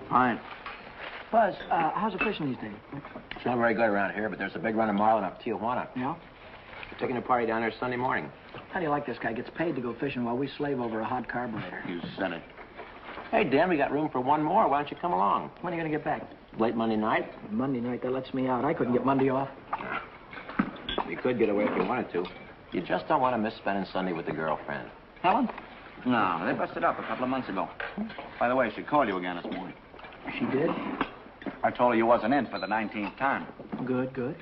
Fine. Buzz, how's the fishing these days? It's not very good around here, but there's a big run of marlin up Tijuana. Yeah? We're taking a party down there Sunday morning. How do you like this guy? Gets paid to go fishing while we slave over a hot carburetor. You said it. Hey, Dan, we got room for one more. Why don't you come along? When are you going to get back? Late Monday night. Monday night, that lets me out. I couldn't get Monday off. You could get away if you wanted to. You just don't want to miss spending Sunday with the girlfriend. Helen? No, they busted up a couple of months ago. By the way, she called you again this morning. She did? I told her you wasn't in for the 19th time. Good, good.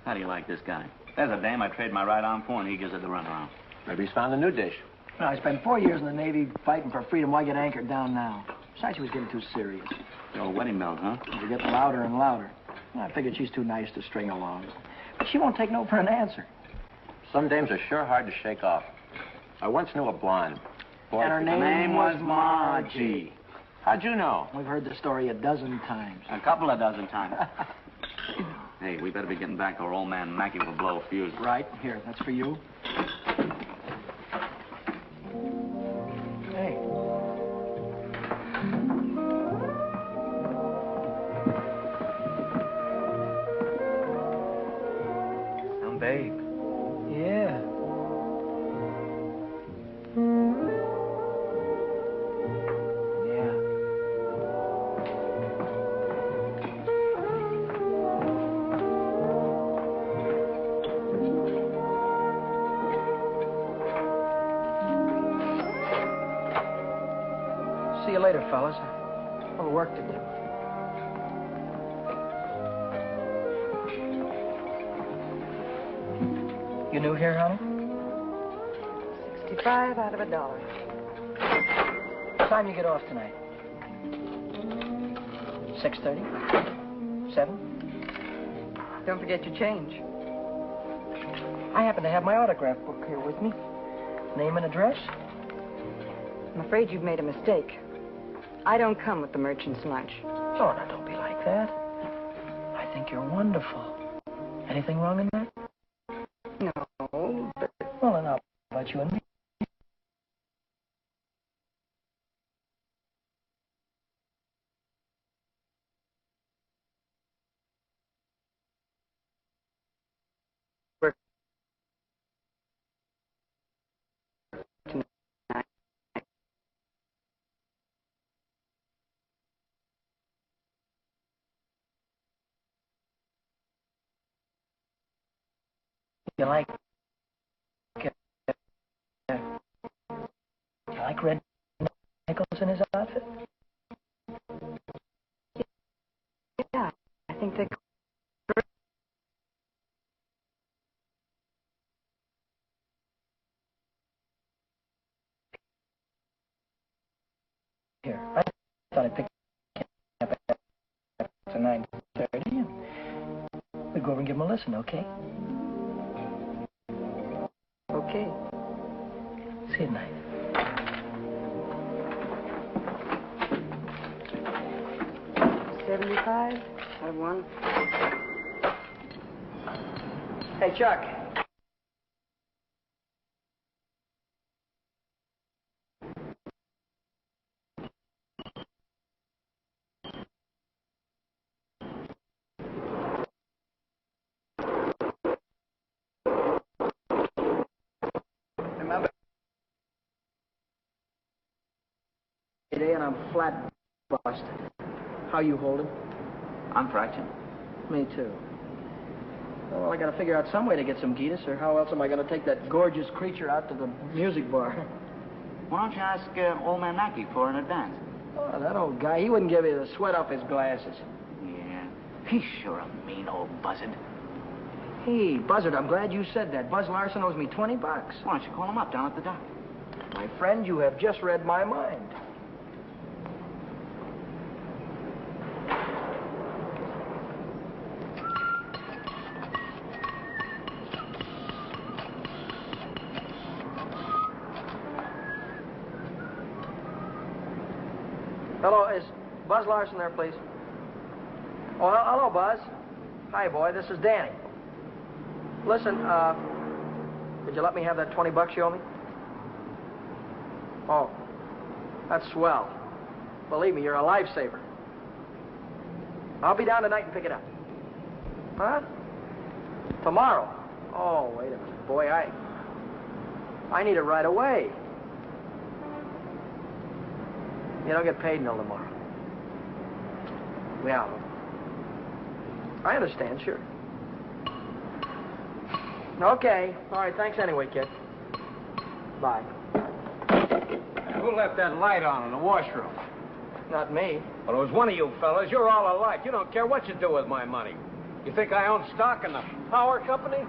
How do you like this guy? There's a dame I trade my right arm for, and he gives her the runaround. Maybe he's found a new dish. No, I spent 4 years in the Navy fighting for freedom. Why get anchored down now? Besides, she was getting too serious. The old wedding bell, huh? They get louder and louder. I figured she's too nice to string along. But she won't take no for an answer. Some dames are sure hard to shake off. I once knew a blonde. Boy, And her name was Margie. How'd you know? We've heard the story a dozen times. A couple of dozen times. Hey, we better be getting back or old man Mackey will blow a fuse. Right. Here, that's for you. Hey. Some babe. Yeah. See you later, fellas. A little work to do. You new here, honey? 65 out of $1. What time you get off tonight? 6:30? 7? Don't forget your change. I happen to have my autograph book here with me. Name and address? I'm afraid you've made a mistake. I don't come with the merchant's lunch. Oh, now, don't be like that. I think you're wonderful. Anything wrong in that? No, but Well, then how about you and me? You like red nickels in his outfit? yeah, I think they... Here, I thought I'd pick up at 9:30 and we'd go over and give him a listen, okay? Okay. See you tonight. $75 out of $1. Hey, Chuck. Remember? Today and I'm flat busted. How you holding? I'm fractured. Me too. Well, I gotta figure out some way to get some Gitas, or how else am I gonna take that gorgeous creature out to the music bar? Why don't you ask old man Mackey for an advance? Oh, that old guy, he wouldn't give you the sweat off his glasses. Yeah, he's sure a mean old buzzard. Hey, Buzzard, I'm glad you said that. Buzz Larson owes me $20. Why don't you call him up down at the dock? My friend, you have just read my mind. Hello, is Buzz Larson there, please? Oh, hello, Buzz. Hi, boy, this is Danny. Listen, could you let me have that $20 you owe me? Oh, that's swell. Believe me, you're a lifesaver. I'll be down tonight and pick it up. Huh? Tomorrow? Oh, wait a minute. Boy, I need it right away. You don't get paid until tomorrow. Yeah. I understand, sure. Okay. All right, thanks anyway, kid. Bye. Who left that light on in the washroom? Not me. Well, it was one of you fellas. You're all alike. You don't care what you do with my money. You think I own stock in the power company?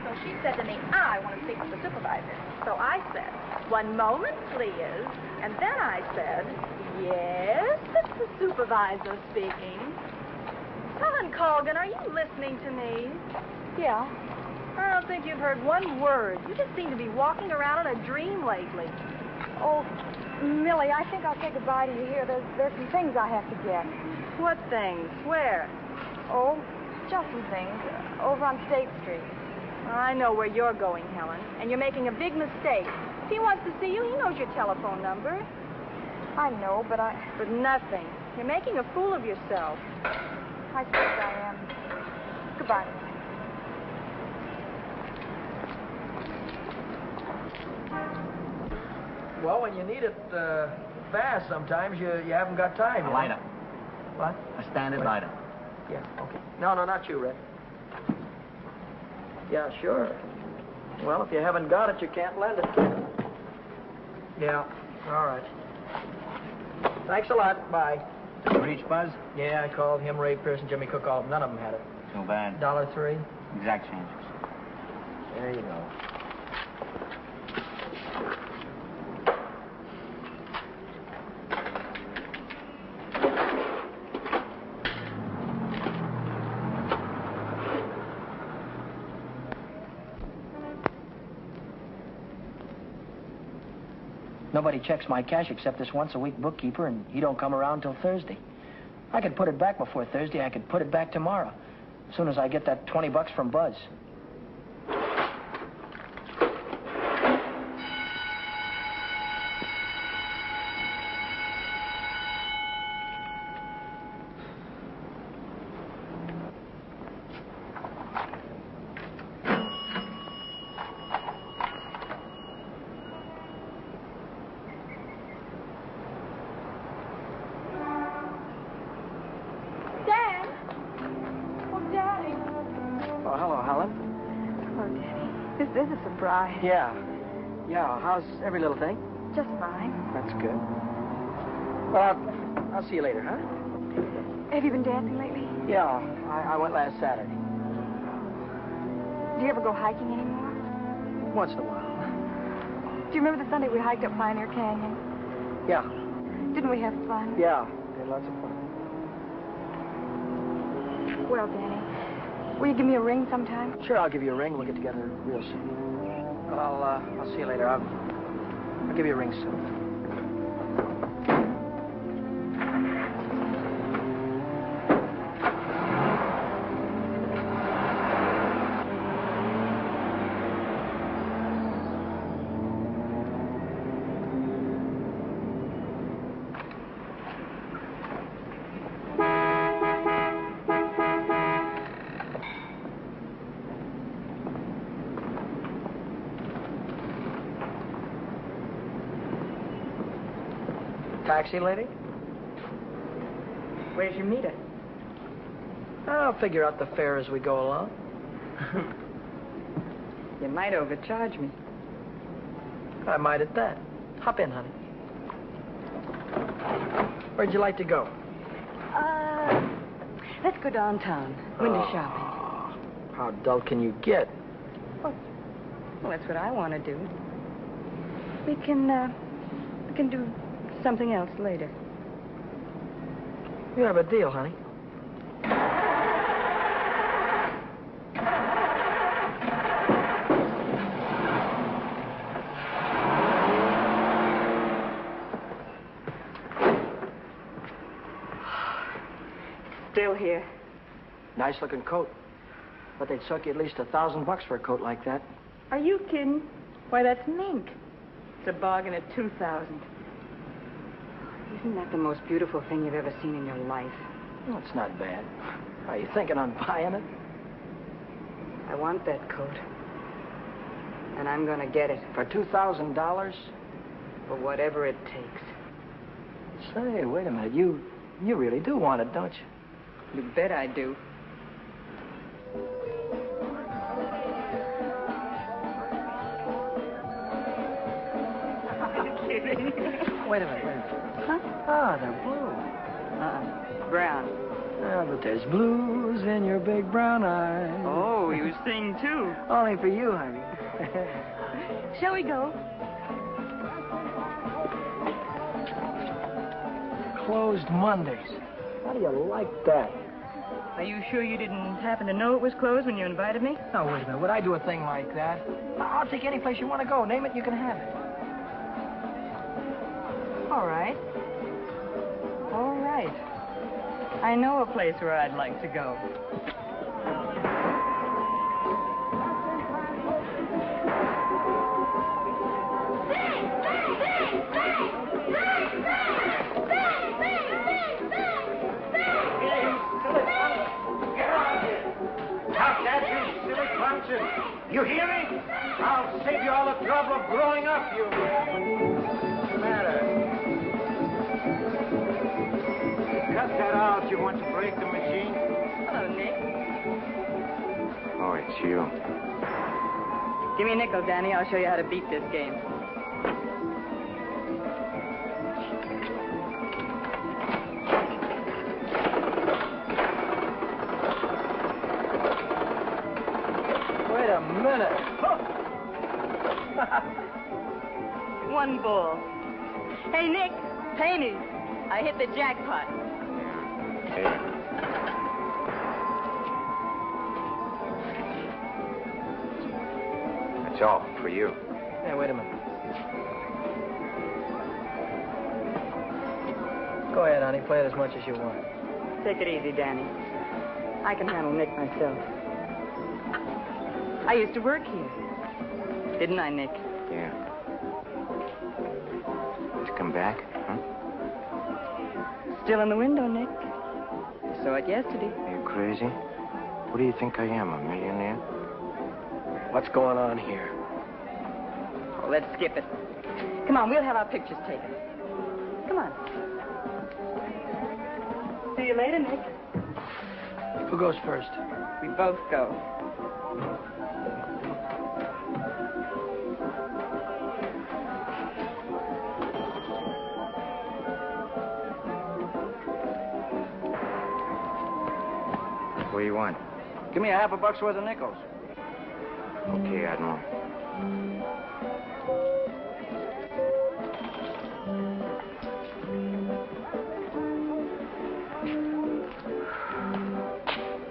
So she said to me, I want to speak with the supervisor. So I said, 1 moment, please. And then I said, yes, it's the supervisor speaking. Helen Colgan, are you listening to me? Yeah. I don't think you've heard one word. You just seem to be walking around in a dream lately. Oh, Millie, I think I'll say goodbye to you here. There's some things I have to get. What things? Where? Oh, just some things. Over on State Street. I know where you're going, Helen, and you're making a big mistake. If he wants to see you, he knows your telephone number. I know, but But nothing. You're making a fool of yourself. I suppose I am. Goodbye. Well, when you need it fast, sometimes you haven't got time. A lighter. What? A standard lighter. Yeah, okay. No, not you, Red. Yeah, sure. Well, if you haven't got it, you can't lend it. Yeah, all right. Thanks a lot. Bye. Did you reach Buzz? Yeah, I called him, Ray Pierce, and Jimmy Cook. All of them. None of them had it. Too bad. $1.03. Exact changes. There you go. Nobody checks my cash except this once-a-week bookkeeper, and he don't come around till Thursday. I could put it back before Thursday. I could put it back tomorrow, as soon as I get that $20 from Buzz. This is a surprise. Yeah. How's every little thing? Just fine. That's good. Well, I'll see you later, huh? Have you been dancing lately? Yeah, I went last Saturday. Do you ever go hiking anymore? Once in a while. Do you remember the Sunday we hiked up Pioneer Canyon? Yeah. Didn't we have fun? Yeah, we had lots of fun. Well, Danny, will you give me a ring sometime? Sure, I'll give you a ring. We'll get together real soon. Well, I'll see you later. I'll give you a ring soon. Taxi lady? Where's your meter? I'll figure out the fare as we go along. You might overcharge me. I might at that. Hop in, honey. Where'd you like to go? Let's go downtown. Window shopping. How dull can you get? Well, that's what I want to do. We can do something else later. You have a deal, honey. Still here. Nice looking coat. But they'd suck you at least $1,000 for a coat like that. Are you kidding? Why, that's mink. It's a bargain at $2,000. Isn't that the most beautiful thing you've ever seen in your life? Well, it's not bad. Are you thinking on buying it? I want that coat. And I'm gonna get it. For $2,000? For whatever it takes. Say, wait a minute. You really do want it, don't you? You bet I do. Wait a minute. Huh? Ah, they're blue. Brown. Ah, but there's blues in your big brown eyes. Oh, you sing too. Only for you, honey. Shall we go? Closed Mondays. How do you like that? Are you sure you didn't happen to know it was closed when you invited me? Now, wait a minute. Would I do a thing like that? I'll take any place you want to go. Name it, you can have it. All right. All right. I know a place where I'd like to go. You hear me? I'll save you all the trouble of growing up, you... What's the matter? Cut that out. You want to break the machine? Hello, Nick. Oh, it's you. Give me a nickel, Danny. I'll show you how to beat this game. Wait a minute. One ball. Hey, Nick. Pennies. I hit the jackpot. Hey. That's all for you. Hey, wait a minute. Go ahead, honey. Play it as much as you want. Take it easy, Danny. I can handle Nick myself. I used to work here. Didn't I, Nick? Yeah. To come back, huh? Still in the window, Nick. Saw it yesterday. Are you crazy? What do you think I am, a millionaire? What's going on here? Oh, let's skip it. Come on, we'll have our pictures taken. Come on. See you later, Nick. Who goes first? We both go. What do you want? Give me $50 worth of nickels. Okay, Admiral.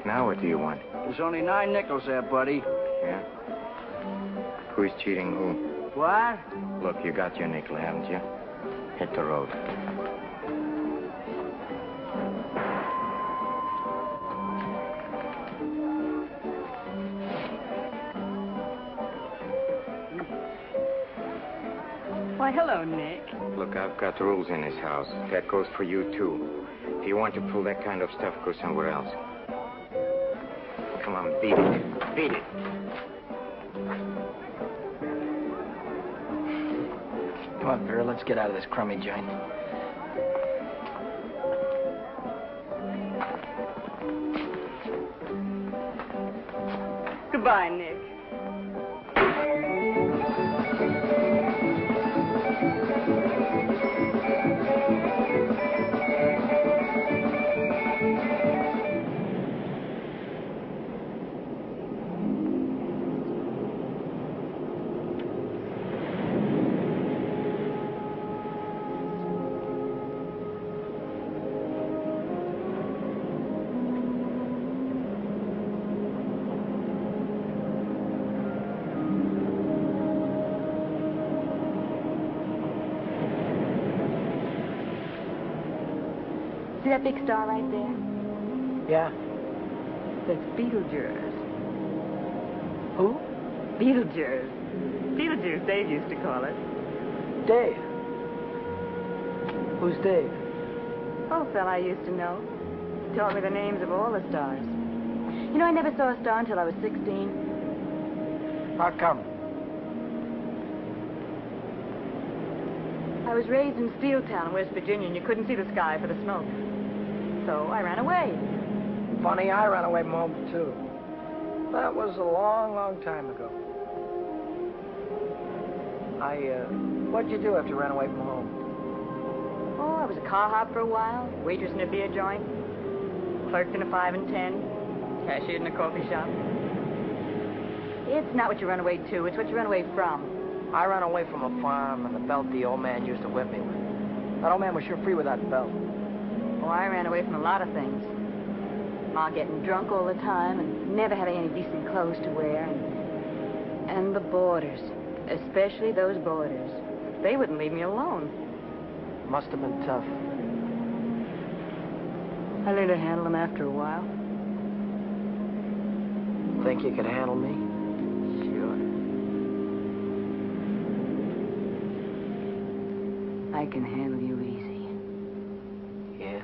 Now what do you want? There's only 9 nickels there, buddy. Yeah? Who's cheating who? What? Look, you got your nickel, haven't you? Hit the road. Why, hello, Nick. Look, I've got rules in this house. That goes for you, too. If you want to pull that kind of stuff, go somewhere else. Come on, beat it. Beat it. Come on, Vera, let's get out of this crummy joint. Goodbye, Nick. See that big star right there? Yeah? That's Beetlejuice. Who? Beetlejuice. Beetlejuice, Dave used to call it. Dave. Who's Dave? Oh, fella I used to know. He taught me the names of all the stars. You know, I never saw a star until I was 16. How come? I was raised in Steeltown, West Virginia, and you couldn't see the sky for the smoke. So I ran away. Funny, I ran away from home, too. That was a long, long time ago. What'd you do after you ran away from home? Oh, I was a car hop for a while, waitress in a beer joint, clerked in a 5 and 10, cashiered in a coffee shop. It's not what you run away to, it's what you run away from. I ran away from a farm and the belt the old man used to whip me with. That old man was sure free with that belt. Oh, I ran away from a lot of things. Ma getting drunk all the time and never having any decent clothes to wear. And the boarders, especially those boarders. They wouldn't leave me alone. Must have been tough. I learned to handle them after a while. Think you could handle me? Sure. I can handle you easy. Yeah.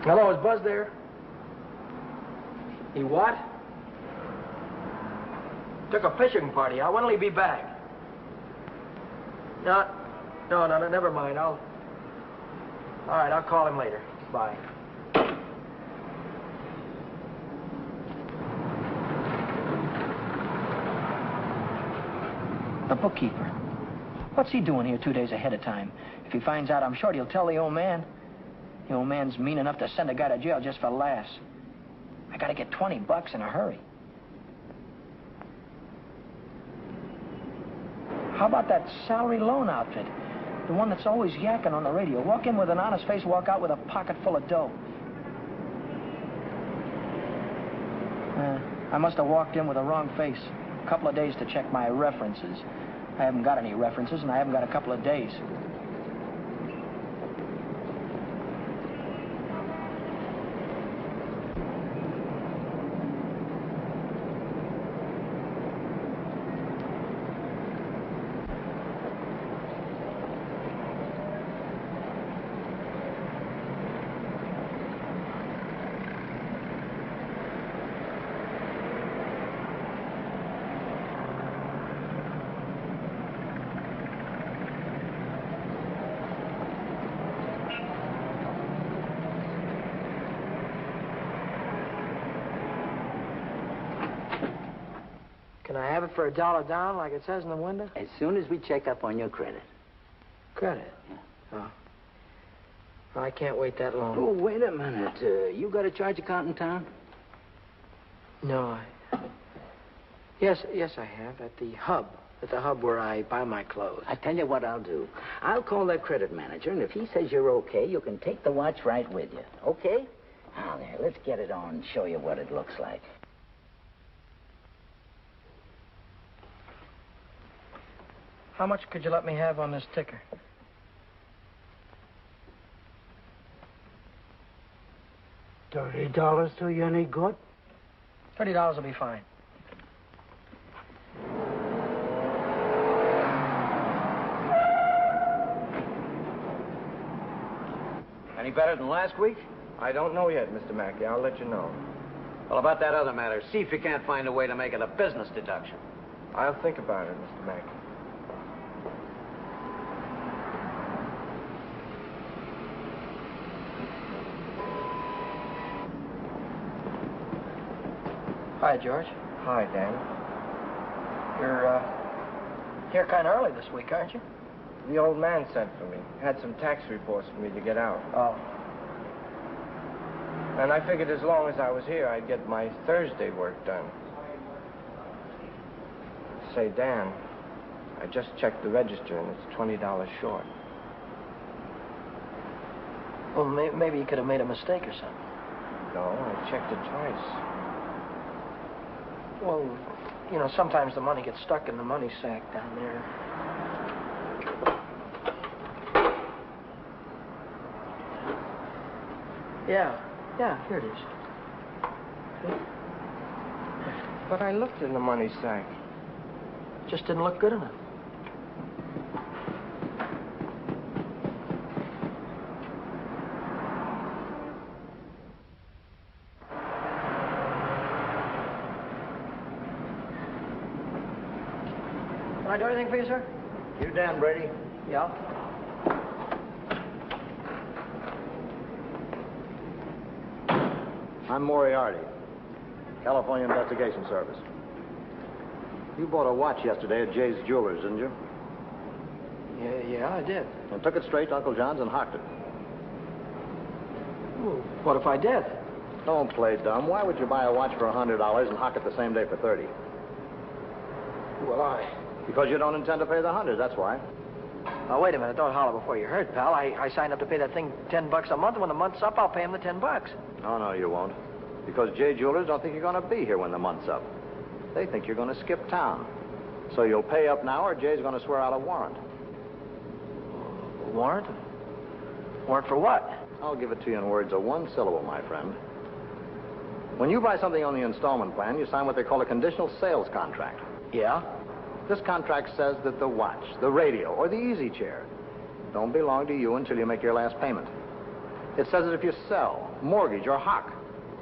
Hello, is Buzz there? He what? Took a fishing party. When'll he be back? No, never mind. All right, I'll call him later. Bye. The bookkeeper. What's he doing here 2 days ahead of time? If he finds out I'm short, he'll tell the old man. The old man's mean enough to send a guy to jail just for laughs. I gotta get $20 in a hurry. How about that salary loan outfit? The one that's always yakking on the radio. Walk in with an honest face, walk out with a pocket full of dough. I must have walked in with the wrong face. A couple of days to check my references. I haven't got any references, and I haven't got a couple of days. Can I have it for $1 down, like it says in the window? As soon as we check up on your credit. Credit? Yeah. Oh. Well, I can't wait that long. Oh, wait a minute. You got a charge account in town? No, Yes, I have. At the hub. At the hub where I buy my clothes. I tell you what I'll do. I'll call that credit manager, and if he says you're okay, you can take the watch right with you. Okay? Now, there, let's get it on and show you what it looks like. How much could you let me have on this ticker? $30 do you any good? $30 will be fine. Any better than last week? I don't know yet, Mr. Mackey. I'll let you know. Well, about that other matter, see if you can't find a way to make it a business deduction. I'll think about it, Mr. Mackey. Hi, George. Hi, Dan. You're here kind of early this week, aren't you? The old man sent for me. Had some tax reports for me to get out. Oh. And I figured as long as I was here, I'd get my Thursday work done. Say, Dan, I just checked the register, and it's $20 short. Well, maybe you could have made a mistake or something. No, I checked it twice. Well, you know, sometimes the money gets stuck in the money sack down there. Yeah, here it is. But I looked in the money sack. Just didn't look good enough. Can I do anything for you, sir? You Dan Brady? Yeah. I'm Moriarty, California Investigation Service. You bought a watch yesterday at Jay's Jewelers, didn't you? Yeah, I did. And took it straight to Uncle John's and hocked it. Well, what if I did? Don't play dumb. Why would you buy a watch for $100 and hock it the same day for $30? Well, Because you don't intend to pay the $100, that's why. Now, wait a minute. Don't holler before you hurt, pal. I signed up to pay that thing $10 a month, and when the month's up, I'll pay him the $10. No, you won't. Because Jay Jewelers don't think you're going to be here when the month's up. They think you're going to skip town. So you'll pay up now, or Jay's going to swear out a warrant. Warrant? Warrant for what? I'll give it to you in words of one syllable, my friend. When you buy something on the installment plan, you sign what they call a conditional sales contract. Yeah? This contract says that the watch, the radio, or the easy chair don't belong to you until you make your last payment. It says that if you sell, mortgage, or hock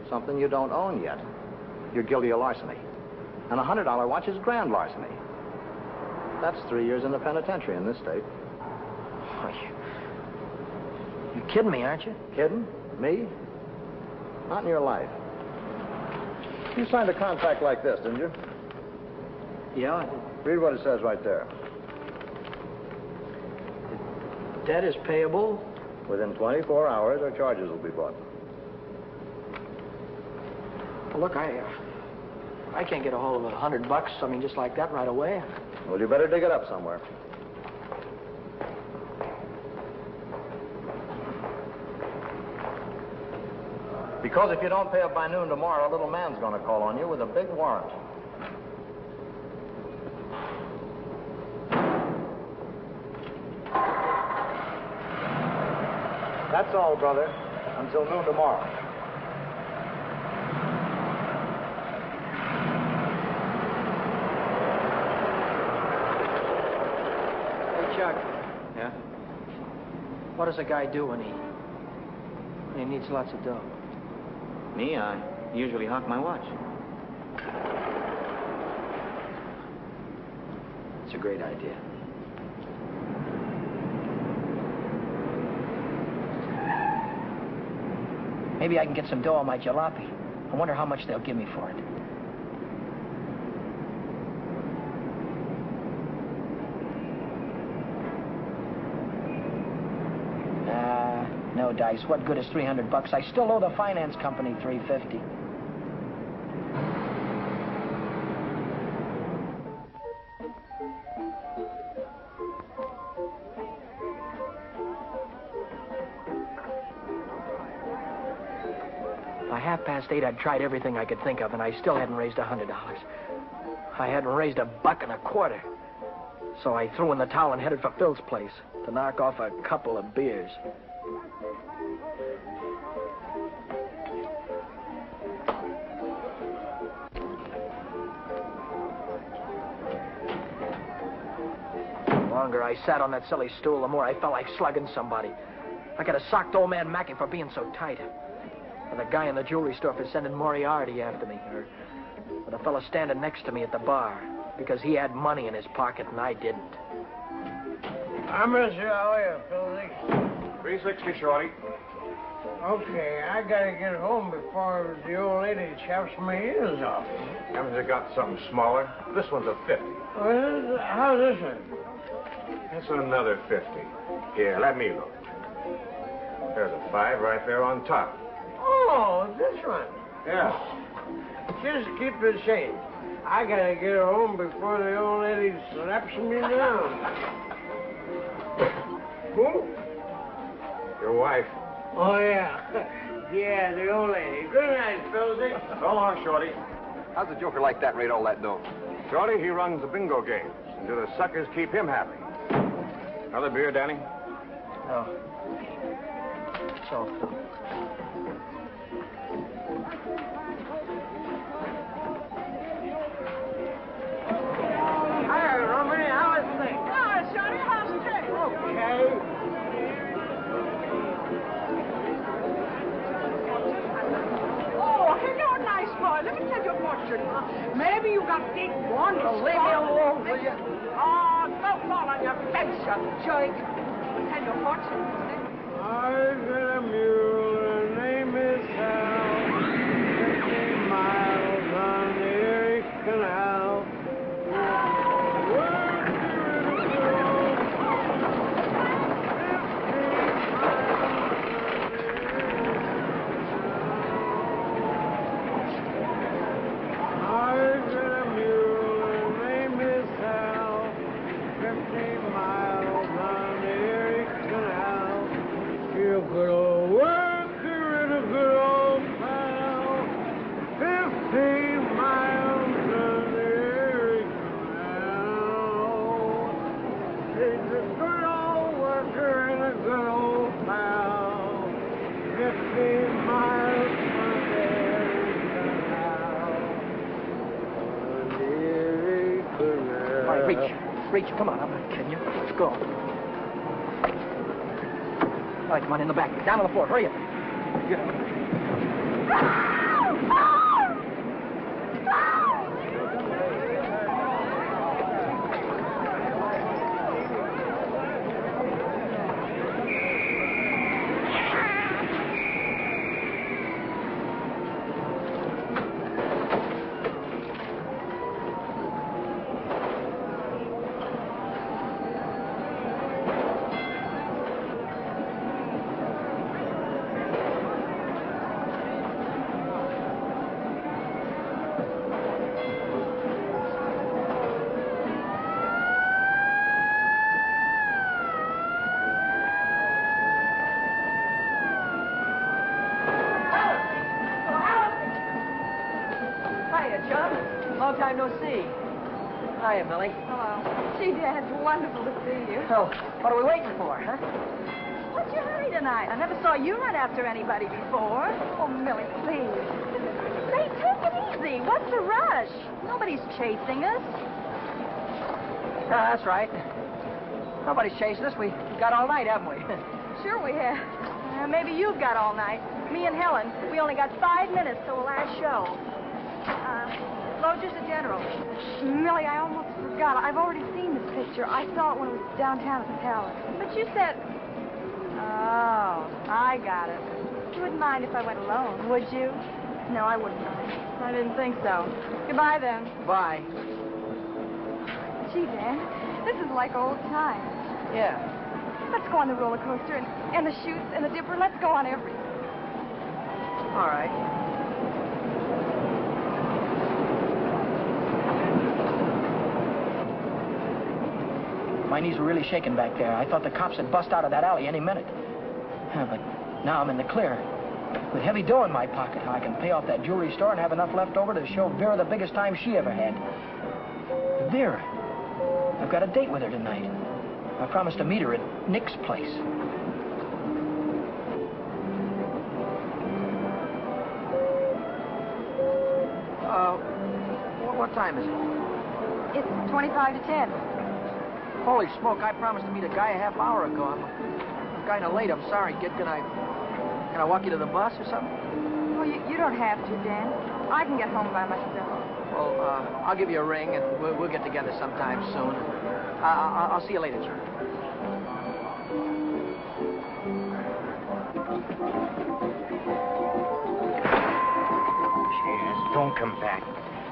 something you don't own yet, you're guilty of larceny. And a $100 watch is grand larceny. That's 3 years in the penitentiary in this state. Oh, you're kidding me, aren't you? Kidding? Me? Not in your life. You signed a contract like this, didn't you? Yeah, I did. Read what it says right there. The debt is payable. Within 24 hours, or charges will be brought. Well, look, I can't get a hold of $100, I mean, just like that right away. Well, you better dig it up somewhere. Because if you don't pay up by noon tomorrow, a little man's going to call on you with a big warrant. That's all, brother. Until noon tomorrow. Hey, Chuck, Yeah? what does a guy do when he needs lots of dough? Me? I usually hock my watch. It's a great idea. Maybe I can get some dough on my jalopy. I wonder how much they'll give me for it. No dice. What good is $300? I still owe the finance company $350. By 8:30, I'd tried everything I could think of, and I still hadn't raised $100. I hadn't raised $1.25. So I threw in the towel and headed for Phil's place to knock off a couple of beers. The longer I sat on that silly stool, the more I felt like slugging somebody. I could have socked old man Mackey for being so tight. Or the guy in the jewelry store for sending Moriarty after me. Or the fellow standing next to me at the bar because he had money in his pocket and I didn't. I miss you. How are you, Philly? 360, Shorty. Okay, I gotta get home before the old lady chops my ears off. Haven't you got something smaller? This one's a 50. How's this one? That's another 50. Here, let me look. There's a 5 right there on top. Oh, this one. Yeah. Just keep the change. I gotta get home before the old lady slaps me down. Who? Your wife. Oh, yeah. Yeah, the old lady. Good night, Philzy. So long, Shorty. How's a joker like that rate all that dough? Shorty, he runs the bingo games. And do the suckers keep him happy? Another beer, Danny? No. So, Oh, hello, nice boy. Let me tell you a fortune. Maybe you got big ones. Leave me alone, will you? Oh, don't fall on your face, you jerk. Tell you a fortune. I've got a mule, her name is Hal. 50 miles on the Erie Canal. I've got a mule, her name is Hal. 50 miles on the Erie Canal. You good old worker and a good old pal. 15 miles on the Erie Canal. He's a good old worker and a good old pal. 15 miles on the Erie Canal. On the Erie Canal. All right, reach. Come on, I'm not kidding you. Let's go. All right, come on, in the back. Down on the floor. Hurry up. Get up. Hiya, John. Long time no see. Hiya, Millie. Hello. Gee, Dad, it's wonderful to see you. So, what are we waiting for, huh? What's your hurry tonight? I never saw you run after anybody before. Oh, Millie, please. Say, take it easy. What's the rush? Nobody's chasing us. That's right. Nobody's chasing us. We got all night, haven't we? Sure we have. Maybe you've got all night. Me and Helen, we only got 5 minutes till the last show. Rogers the General. Millie, I almost forgot. I've already seen this picture. I saw it when it was downtown at the Palace. But you said... Oh, I got it. You wouldn't mind if I went alone, would you? No, I wouldn't mind. I didn't think so. Goodbye, then. Bye. Gee, Dan, this is like old times. Yeah. Let's go on the roller coaster and the chutes and the dipper. Let's go on everything. All right. My knees were really shaking back there. I thought the cops had bust out of that alley any minute. But now I'm in the clear. With heavy dough in my pocket, I can pay off that jewelry store and have enough left over to show Vera the biggest time she ever had. Vera. I've got a date with her tonight. I promised to meet her at Nick's place. What time is it? It's 25 to 10. Holy smoke, I promised to meet a guy a half hour ago. I'm kind of late. I'm sorry, kid. Can I walk you to the bus or something? Well, you don't have to, Dan. I can get home by myself. Well, I'll give you a ring, and we'll get together sometime soon. I'll see you later, John. Yes, don't come back.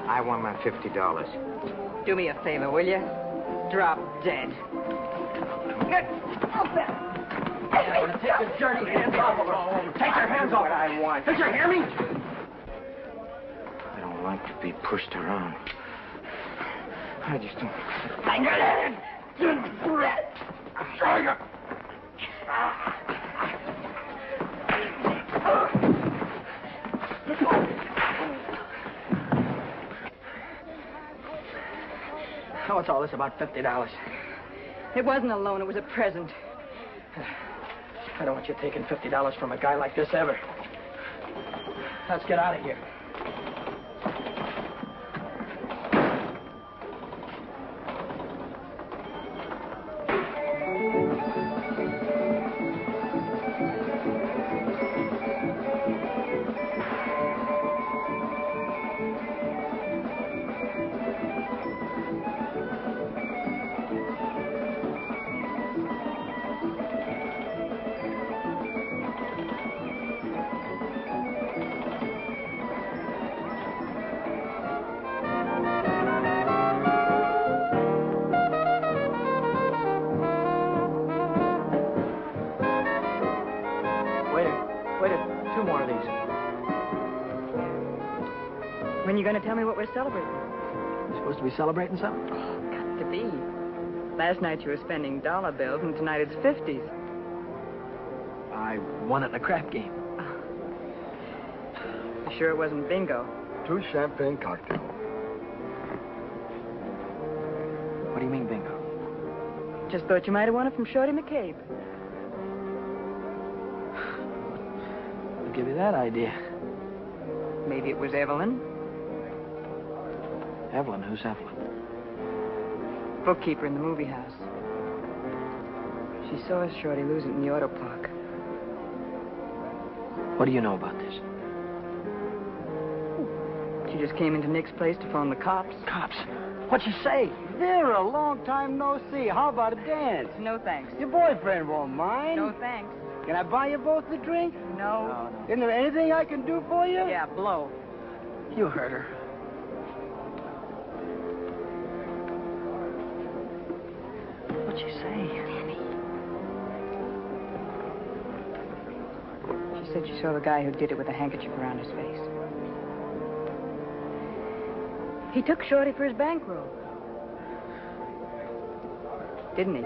I want my $50. Do me a favor, will you? Drop dead. Take your dirty hands off of her. Take your hands off. What I want. Did you hear me? I don't like to be pushed around. I just don't... What's all this about $50? It wasn't a loan. It was a present. I don't want you taking $50 from a guy like this ever. Let's get out of here. When you going to tell me what we're celebrating? You supposed to be celebrating something? Got to be. Last night you were spending dollar bills, and tonight it's 50s. I won at the crap game. You sure it wasn't bingo? 2 champagne cocktails. What do you mean, bingo? Just thought you might have won it from Shorty McCabe. I'll give you that idea. Maybe it was Evelyn. Evelyn? Who's Evelyn? Bookkeeper in the movie house. She saw Shorty lose it in the auto park. What do you know about this? She just came into Nick's place to phone the cops. Cops? What'd she say? Vera, long time no see. How about a dance? No thanks. Your boyfriend won't mind. No thanks. Can I buy you both a drink? No. Isn't there anything I can do for you? Yeah, blow. You heard her. What'd she say? She said she saw the guy who did it with a handkerchief around his face. He took Shorty for his bankroll. Didn't he?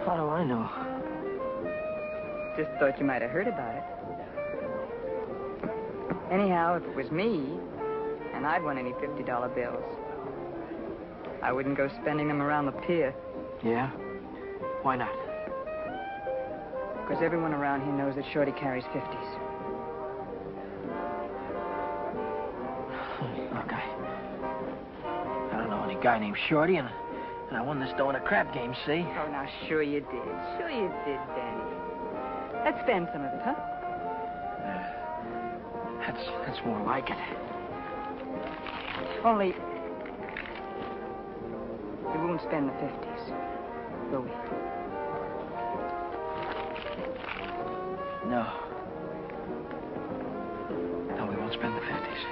How do I know? Just thought you might have heard about it. Anyhow, if it was me, and I'd won any $50 bills, I wouldn't go spending them around the pier. Yeah? Why not? Because everyone around here knows that Shorty carries 50s. Look, I don't know any guy named Shorty, and I won this dough in a crap game, see? Oh, now, sure you did. Sure you did, Danny. Let's spend some of it, huh? That's more like it. Only, we won't spend the 50s, will we? No. No, we won't spend the 50s.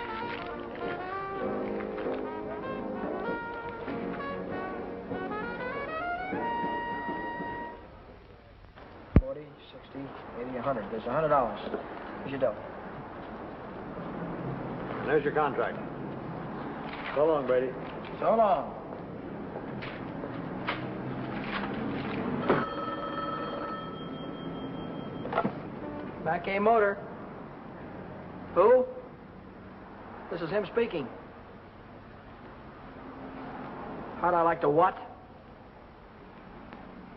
$40, $60, maybe $100. There's $100. Here's your dough. There's your contract. So long, Brady. So long. Back A Motor. Who? This is him speaking. How'd I like to what?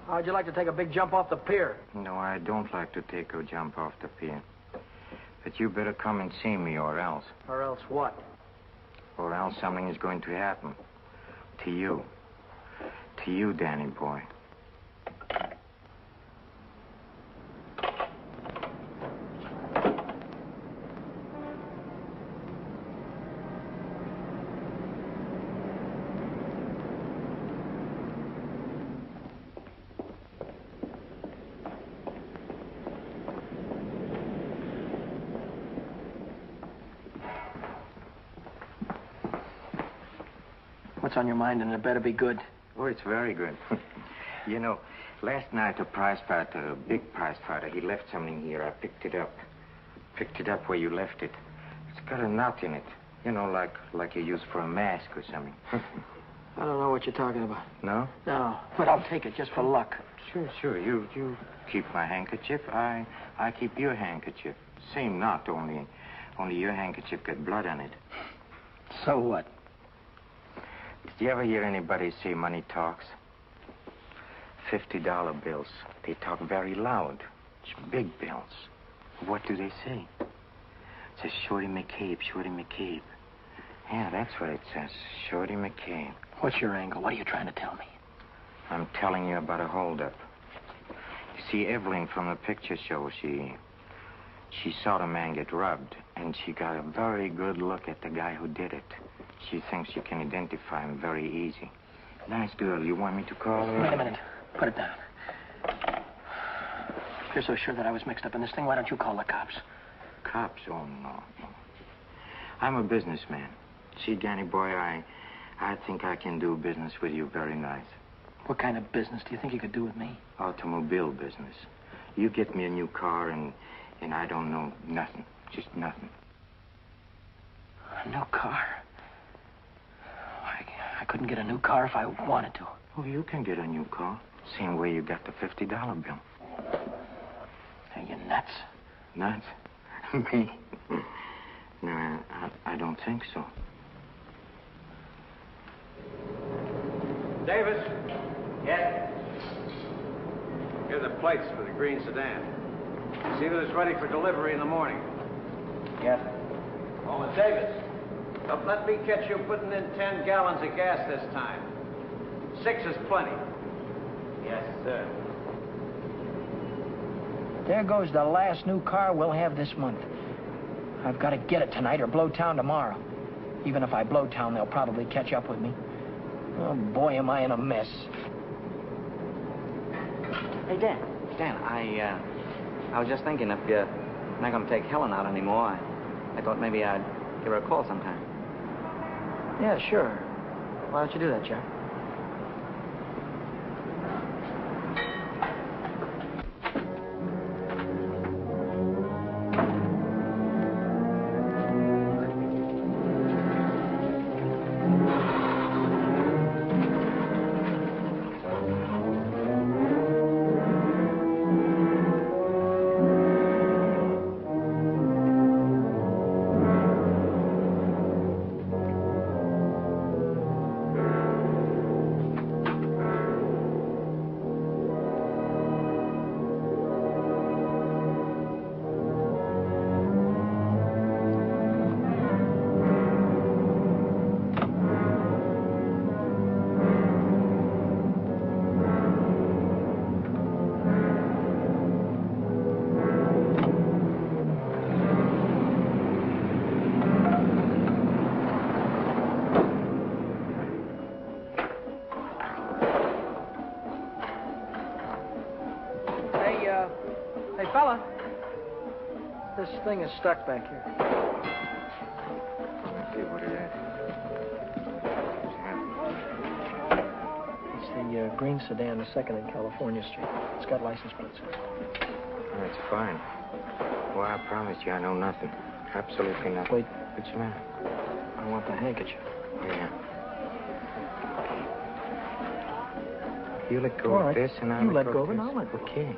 How'd you like to take a big jump off the pier? No, I don't like to take a jump off the pier. But you better come and see me, or else. Or else what? Or else something is going to happen. To you. To you, Danny boy. What's on your mind, and it better be good. Oh, it's very good. You know, last night a prize fighter, a big prize fighter, he left something here. I picked it up. Picked it up where you left it. It's got a knot in it. You know, like you use for a mask or something. I don't know what you're talking about. No? No, but I'll take it just for luck. Sure. You keep my handkerchief. I keep your handkerchief. Same knot, only your handkerchief got blood on it. So what? Did you ever hear anybody say money talks? $50 bills. They talk very loud. It's big bills. What do they say? It says Shorty McCabe, Shorty McCabe. Yeah, that's what it says. Shorty McCabe. What's your angle? What are you trying to tell me? I'm telling you about a holdup. You see, Evelyn from the picture show, she saw the man get robbed, and she got a very good look at the guy who did it. She thinks you can identify him very easy. Nice girl. You want me to call her? Wait a minute. Put it down. If you're so sure that I was mixed up in this thing, why don't you call the cops? Cops? Oh, no. I'm a businessman. See, Danny boy, I think I can do business with you very nice. What kind of business do you think you could do with me? Automobile business. You get me a new car, and I don't know nothing. Just nothing. A new car? I couldn't get a new car if I wanted to. Well, you can get a new car. Same way you got the $50 bill. Are you nuts? Nuts? Me? No, I don't think so. Davis, Yes? here are the plates for the green sedan. See that it's ready for delivery in the morning. Yes. Oh, and Davis, don't let me catch you putting in 10 gallons of gas this time. 6 is plenty. Yes, sir. There goes the last new car we'll have this month. I've got to get it tonight or blow town tomorrow. Even if I blow town, they'll probably catch up with me. Oh, boy, am I in a mess. Hey, Dan, I was just thinking if you're not going to take Helen out anymore, I thought maybe I'd give her a call sometime. Yeah, sure. Why don't you do that, John? Hey, fella. This thing is stuck back here. Let's see what it is. It's the green sedan, the 2nd and California Street. It's got license plates. That's fine. Well, I promise you I know nothing. Absolutely nothing. Wait. What's the matter? I want the handkerchief. Yeah. You let go All of right. this and I'll You let go go of of it this. and I'll let go. Okay.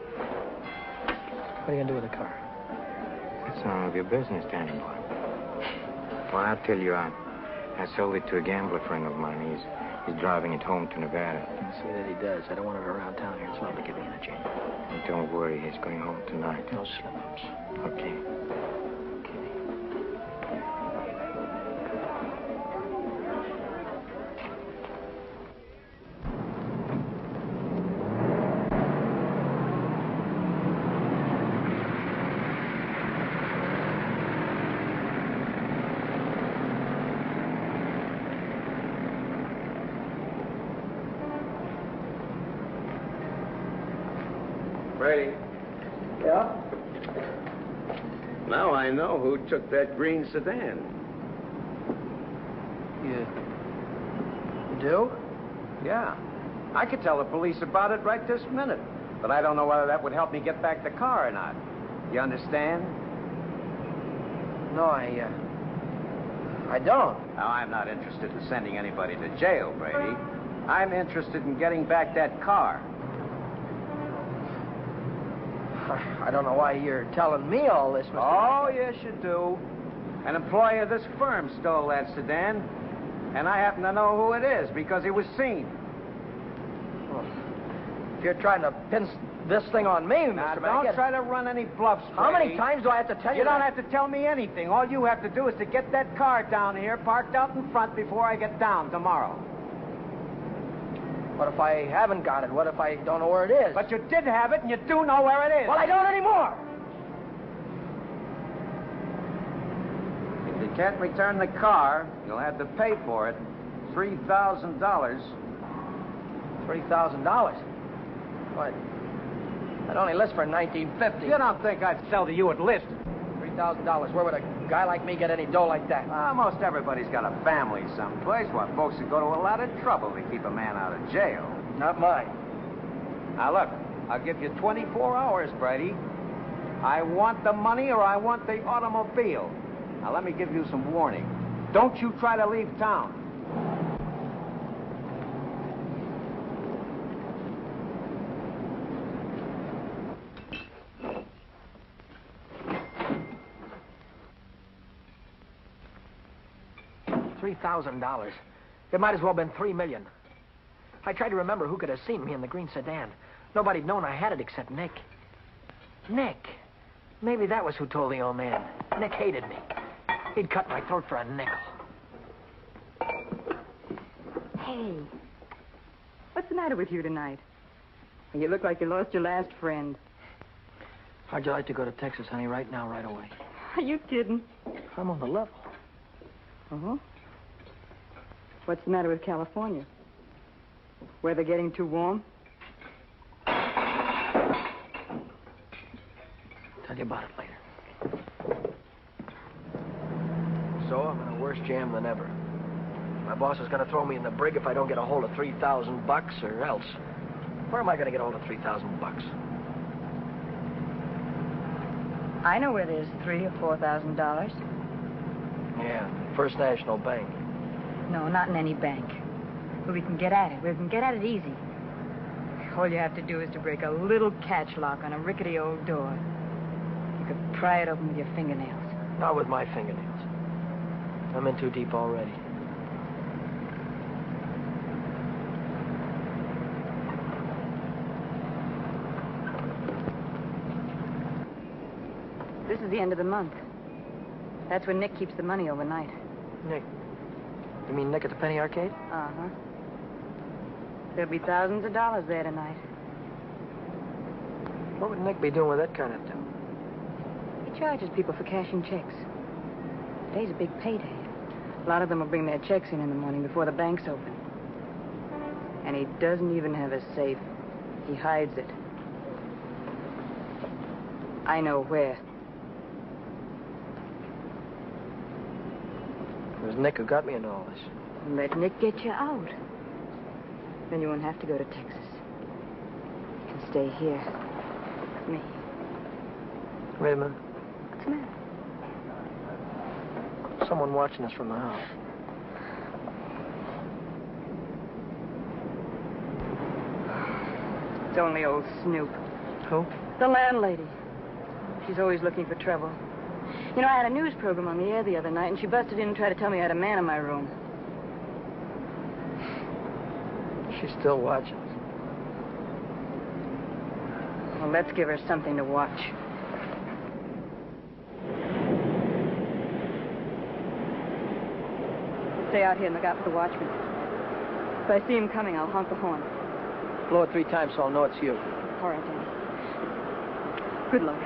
What are you going to do with the car? That's none of your business, Danny boy. Well, I'll tell you, I sold it to a gambler friend of mine. He's driving it home to Nevada. See that he does. I don't want it around town here. It's lovely to be in a jam. And don't worry, he's going home tonight. No slip-ups. Okay. Brady, Yeah? now I know who took that green sedan. You do? Yeah. I could tell the police about it right this minute. But I don't know whether that would help me get back the car or not. You understand? No, I don't. Now, I'm not interested in sending anybody to jail, Brady. I'm interested in getting back that car. I don't know why you're telling me all this, Mr. Oh, yes, you do. An employee of this firm stole that sedan, and I happen to know who it is because he was seen. Well, if you're trying to pin this thing on me, Now, Mr. don't Mackett. try to run any bluffs, Brady. How many times do I have to tell you You don't that? have to tell me anything. All you have to do is to get that car down here, parked out in front before I get down tomorrow. What if I haven't got it? What if I don't know where it is? But you did have it, and you do know where it is. Well, I don't anymore. If you can't return the car, you'll have to pay for it. $3,000. $3,000? What? That only lists for $19.50. You don't think I'd sell to you at list? $3,000. Where would a guy like me get any dough like that? Most everybody's got a family someplace. Why, folks would go to a lot of trouble to keep a man out of jail. Not mine. Now, look, I'll give you 24 hours, Brady. I want the money or I want the automobile. Now, let me give you some warning. Don't you try to leave town. $3,000. It might as well have been $3 million. I tried to remember who could have seen me in the green sedan. Nobody'd known I had it except Nick. Nick. Maybe that was who told the old man. Nick hated me. He'd cut my throat for a nickel. Hey, what's the matter with you tonight? You look like you lost your last friend. How'd you like to go to Texas, honey, right now, right away? Are you kidding? I'm on the level. Uh-huh. What's the matter with California? Weather getting too warm? Tell you about it later. So I'm in a worse jam than ever. My boss is going to throw me in the brig if I don't get a hold of $3,000 or else. Where am I going to get a hold of $3,000? I know where there's $3,000 or $4,000. Yeah, First National Bank. No, not in any bank. But we can get at it. We can get at it easy. All you have to do is to break a little catch lock on a rickety old door. You could pry it open with your fingernails. Not with my fingernails. I'm in too deep already. This is the end of the month. That's when Nick keeps the money overnight. Nick? You mean Nick at the Penny Arcade? Uh-huh. There'll be thousands of dollars there tonight. What would Nick be doing with that kind of dough? He charges people for cashing checks. Today's a big payday. A lot of them will bring their checks in the morning before the bank's open. And he doesn't even have a safe. He hides it. I know where. It was Nick who got me into all this. Let Nick get you out. Then you won't have to go to Texas. You can stay here with me. Wait a minute. What's the matter? Someone watching us from the house. It's only old Snoop. Who? The landlady. She's always looking for trouble. You know, I had a news program on the air the other night, and she busted in and tried to tell me I had a man in my room. She's still watching us. Well, let's give her something to watch. Stay out here and look out for the watchman. If I see him coming, I'll honk the horn. Blow it 3 times so I'll know it's you. All right, Danny. Good luck.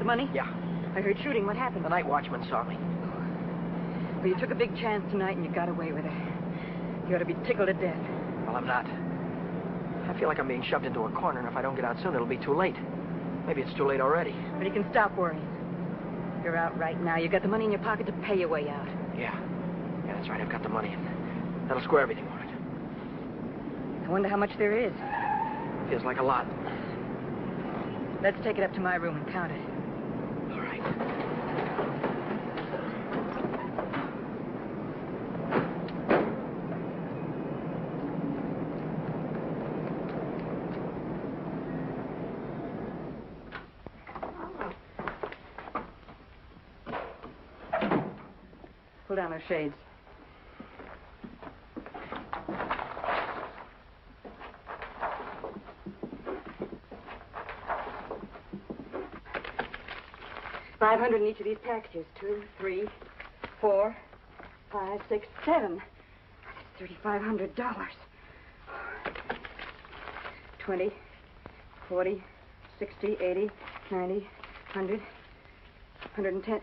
money? Yeah. I heard shooting. What happened? The night watchman saw me. Well, you took a big chance tonight and you got away with it. You ought to be tickled to death. Well, I'm not. I feel like I'm being shoved into a corner, and if I don't get out soon, it'll be too late. Maybe it's too late already. But you can stop worrying. You're out right now. You got the money in your pocket to pay your way out. Yeah. Yeah, that's right. I've got the money, and that'll square everything on it. I wonder how much there is. Feels like a lot. Let's take it up to my room and count it. All right. Pull down those shades. $500 in each of these packages. 2, 3, 4, 5, 6, 7. That's $3,500. 20, 40, 60, 80, 90, 100, 110.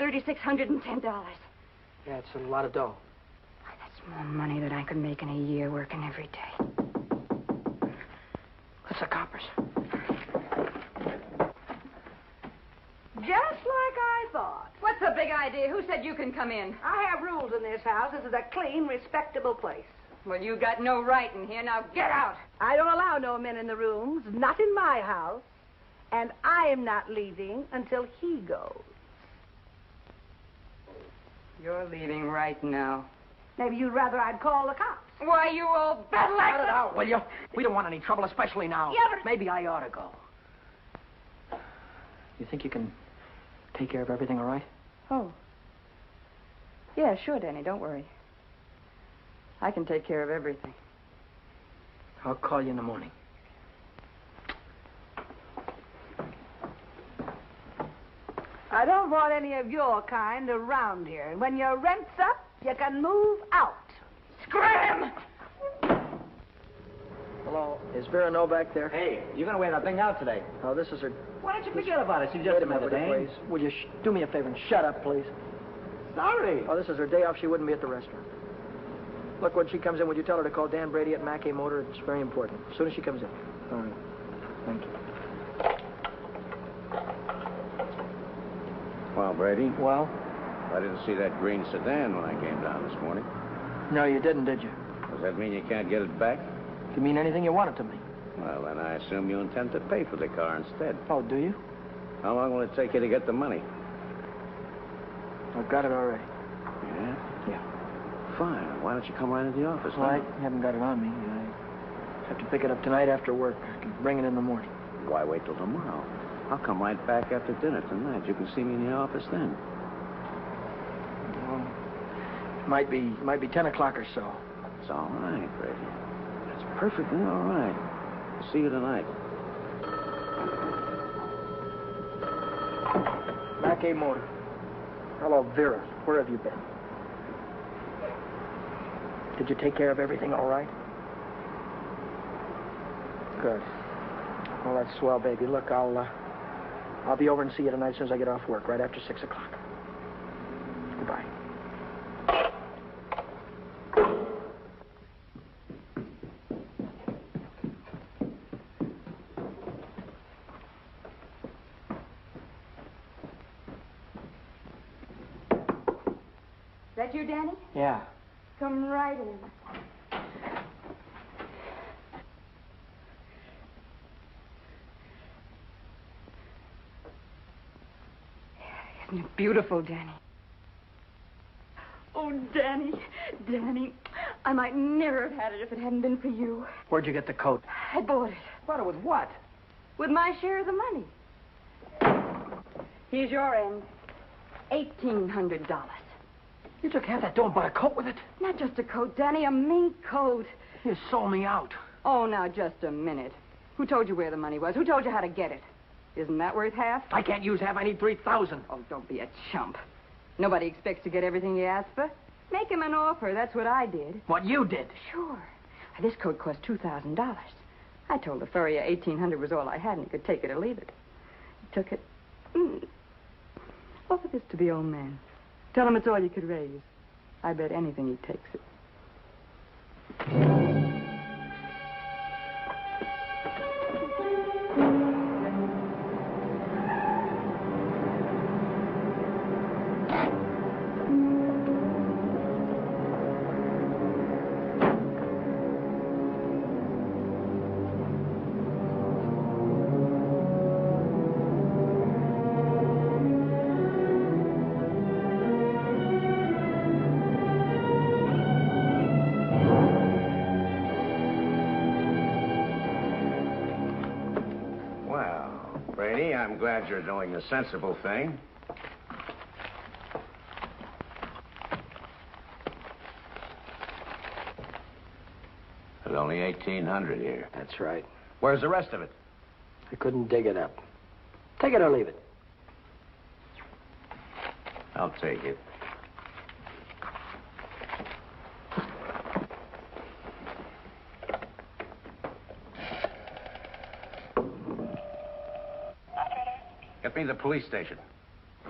$3,610. Yeah, it's a lot of dough. That's more money than I could make in a year working every day. That's the coppers. Just like I thought. What's the big idea? Who said you can come in? I have rules in this house. This is a clean, respectable place. Well, you got no right in here. Now get out. I don't allow no men in the rooms, not in my house. And I am not leaving until he goes. You're leaving right now. Maybe you'd rather I'd call the cops. Why, you old battle Cut it out, will you? We don't want any trouble, especially now. Yeah, but... Maybe I ought to go. You think you can take care of everything all right? Oh. Yeah, sure, Danny. Don't worry. I can take care of everything. I'll call you in the morning. I don't want any of your kind around here. And when your rent's up, you can move out. Scram! Hello. Is Vera Novak there? Hey, you're going to wear that thing out today. Oh, this is her... Why don't you forget about it? She's just Wait a a minute, minute, would you, please? Would you do me a favor and shut up, please? Sorry. Oh, this is her day off. She wouldn't be at the restaurant. Look, when she comes in, would you tell her to call Dan Brady at Mackey Motor? It's very important. As soon as she comes in. All right. Thank you. Well, Brady, Well? I didn't see that green sedan when I came down this morning. No, you didn't, did you? Does that mean you can't get it back? You mean anything you want it to me? Well, then I assume you intend to pay for the car instead. Oh, do you? How long will it take you to get the money? I've got it already. Yeah? Yeah. Fine. Why don't you come right into the office? Well, I now? haven't got it on me. I have to pick it up tonight after work. I can bring it in the morning. Why wait till tomorrow? I'll come right back after dinner tonight. You can see me in the office then. Well, might be 10 o'clock or so. It's all right, Brady. It's perfectly all right. I'll see you tonight. Mackey Motor. Hello, Vera. Where have you been? Did you take care of everything all right? Good. Well, that's swell, baby. Look, I'll be over and see you tonight as soon as I get off work, right after 6 o'clock. Goodbye. That you, Danny? Yeah. Come right in. Isn't it beautiful, Danny? Oh, Danny, Danny, I might never have had it if it hadn't been for you. Where'd you get the coat? I bought it. Bought it with what? With my share of the money. Here's your end. $1,800. You took half that dough and bought a coat with it? Not just a coat, Danny, a mink coat. You sold me out. Oh, now, just a minute. Who told you where the money was? Who told you how to get it? Isn't that worth half? I can't use half. I need 3,000. Oh, don't be a chump. Nobody expects to get everything you ask for. Make him an offer. That's what I did. What you did? Sure. This coat cost $2,000. I told the furrier $1,800 was all I had, and he could take it or leave it. took it. Offer this to the old man. Tell him it's all you could raise. I bet anything he takes it. I'm glad you're doing the sensible thing. There's only 1,800 here. That's right. Where's the rest of it? I couldn't dig it up. Take it or leave it. I'll take it. Get me the police station.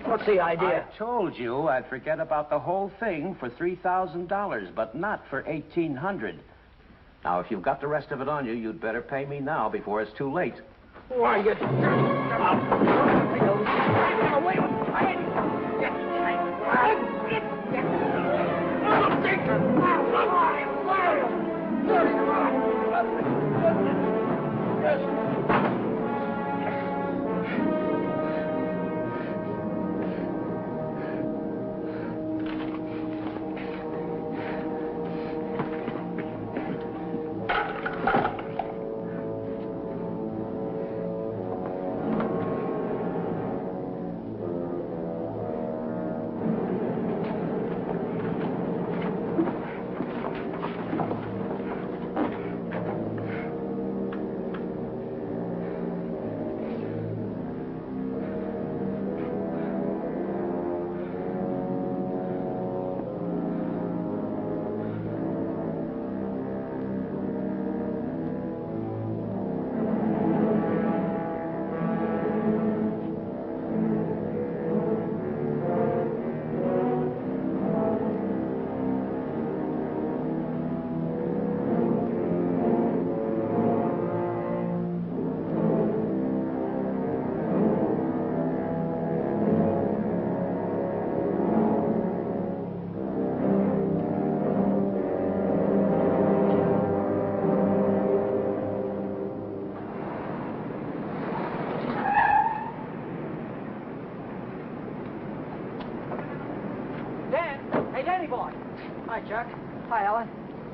What's the idea? I told you I'd forget about the whole thing for $3,000, but not for $1,800. Now, if you've got the rest of it on you, you'd better pay me now before it's too late. Why, you... Hi, Chuck. Hi, Ellen.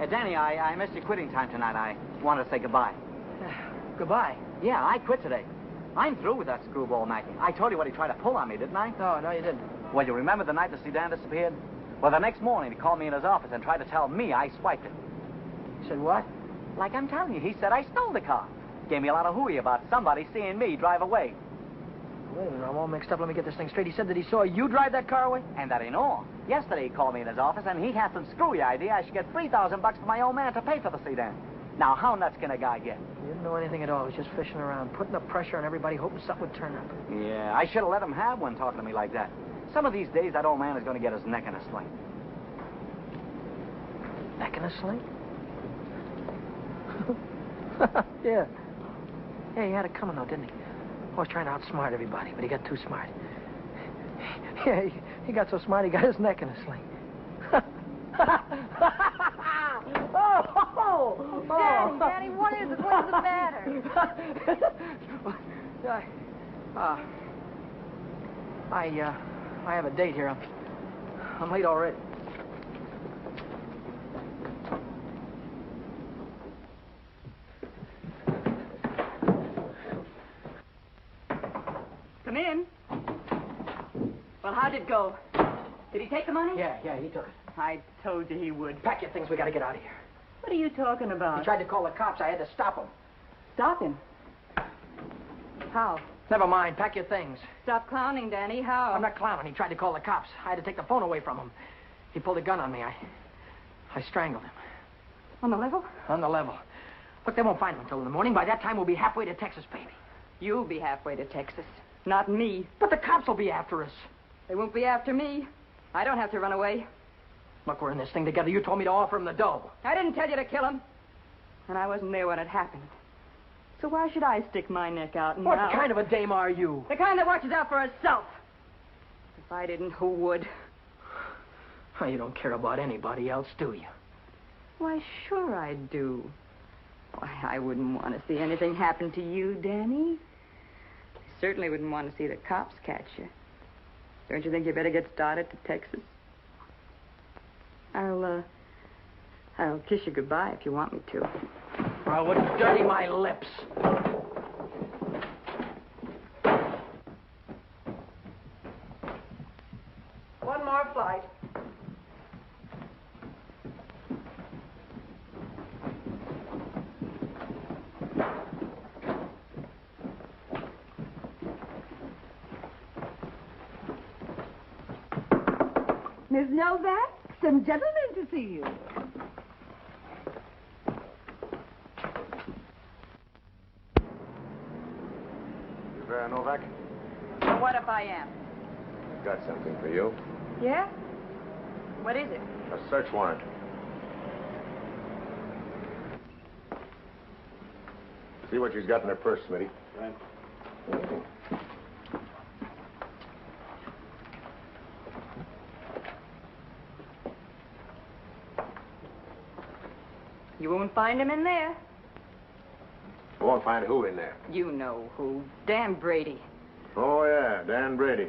Danny, I missed your quitting time tonight. I wanted to say goodbye. Goodbye? Yeah, I quit today. I'm through with that screwball Mackie. I told you what he tried to pull on me, didn't I? No, you didn't. Well, you remember the night the sedan disappeared? Well, the next morning he called me in his office and tried to tell me I swiped it. He said what? Like I'm telling you, he said I stole the car. Gave me a lot of hooey about somebody seeing me drive away. Wait a minute, I'm all mixed up. Let me get this thing straight. He said that he saw you drive that car away? And that ain't all. Yesterday he called me in his office and he had some screwy idea I should get $3,000 for my old man to pay for the sedan. Now, how nuts can a guy get? He didn't know anything at all. He was just fishing around, putting the pressure on everybody, hoping something would turn up. Yeah, I should have let him have one talking to me like that. Some of these days, that old man is going to get his neck in a sling. Neck in a sling? Yeah. Yeah, he had it coming, though, didn't he? Always trying to outsmart everybody, but he got too smart. Yeah, he got so smart, he got his neck in a sling. Daddy, what is it? What's the matter? I have a date here. I'm late already. Come in. Well, how'd it go? Did he take the money? Yeah, he took it. I told you he would. Pack your things, we gotta get out of here. What are you talking about? He tried to call the cops. I had to stop him. Stop him? How? Never mind, pack your things. Stop clowning, Danny. How? I'm not clowning. He tried to call the cops. I had to take the phone away from him. He pulled a gun on me. I strangled him. On the level? On the level. Look, they won't find him until in the morning. By that time, we'll be halfway to Texas, baby. You'll be halfway to Texas. Not me. But the cops will be after us. They won't be after me. I don't have to run away. Look, we're in this thing together. You told me to offer him the dough. I didn't tell you to kill him. And I wasn't there when it happened. So why should I stick my neck out now? What kind of a dame are you? The kind that watches out for herself. If I didn't, who would? Oh, you don't care about anybody else, do you? Why, sure I do. Why, I wouldn't want to see anything happen to you, Danny. I certainly wouldn't want to see the cops catch you. Don't you think you better get started to Texas? I'll kiss you goodbye if you want me to. I would dirty my lips. One more flight. Miss Novak, some gentlemen to see you. Vera Novak? So what if I am? Got something for you. Yeah? What is it? A search warrant. See what she's got in her purse, Smitty. Right. You won't find him in there. I won't find who in there. You know who. Dan Brady. Oh, yeah, Dan Brady.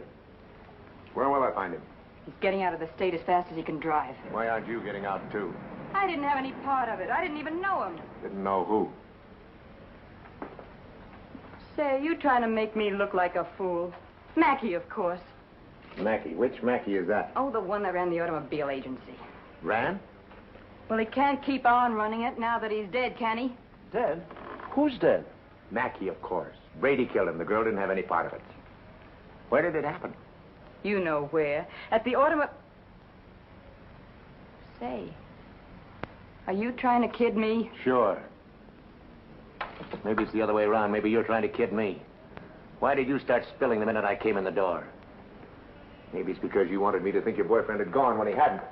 Where will I find him? He's getting out of the state as fast as he can drive. Why aren't you getting out, too? I didn't have any part of it. I didn't even know him. Didn't know who. Say, you trying to make me look like a fool. Mackey, of course. Mackey. Which Mackey is that? Oh, the one that ran the automobile agency. Ran? Well, he can't keep on running it now that he's dead, can he? Dead? Who's dead? Mackey, of course. Brady killed him. The girl didn't have any part of it. Where did it happen? You know where. At the automobile... Say, are you trying to kid me? Sure. Maybe it's the other way around. Maybe you're trying to kid me. Why did you start spilling the minute I came in the door? Maybe it's because you wanted me to think your boyfriend had gone when he hadn't.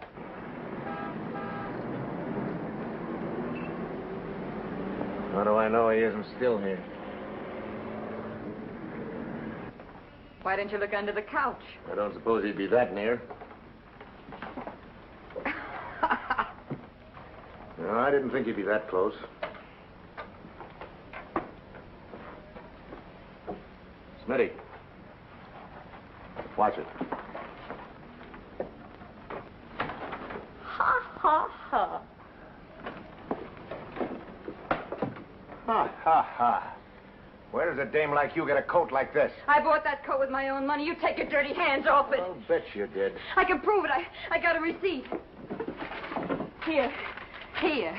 How do I know he isn't still here? Why didn't you look under the couch? I don't suppose he'd be that near. No, I didn't think he'd be that close. Smitty. Watch it. Ha, ha, ha. Ha, ha, ha. Where does a dame like you get a coat like this? I bought that coat with my own money. You take your dirty hands off it. I'll bet you did. I can prove it. I got a receipt. Here. Here.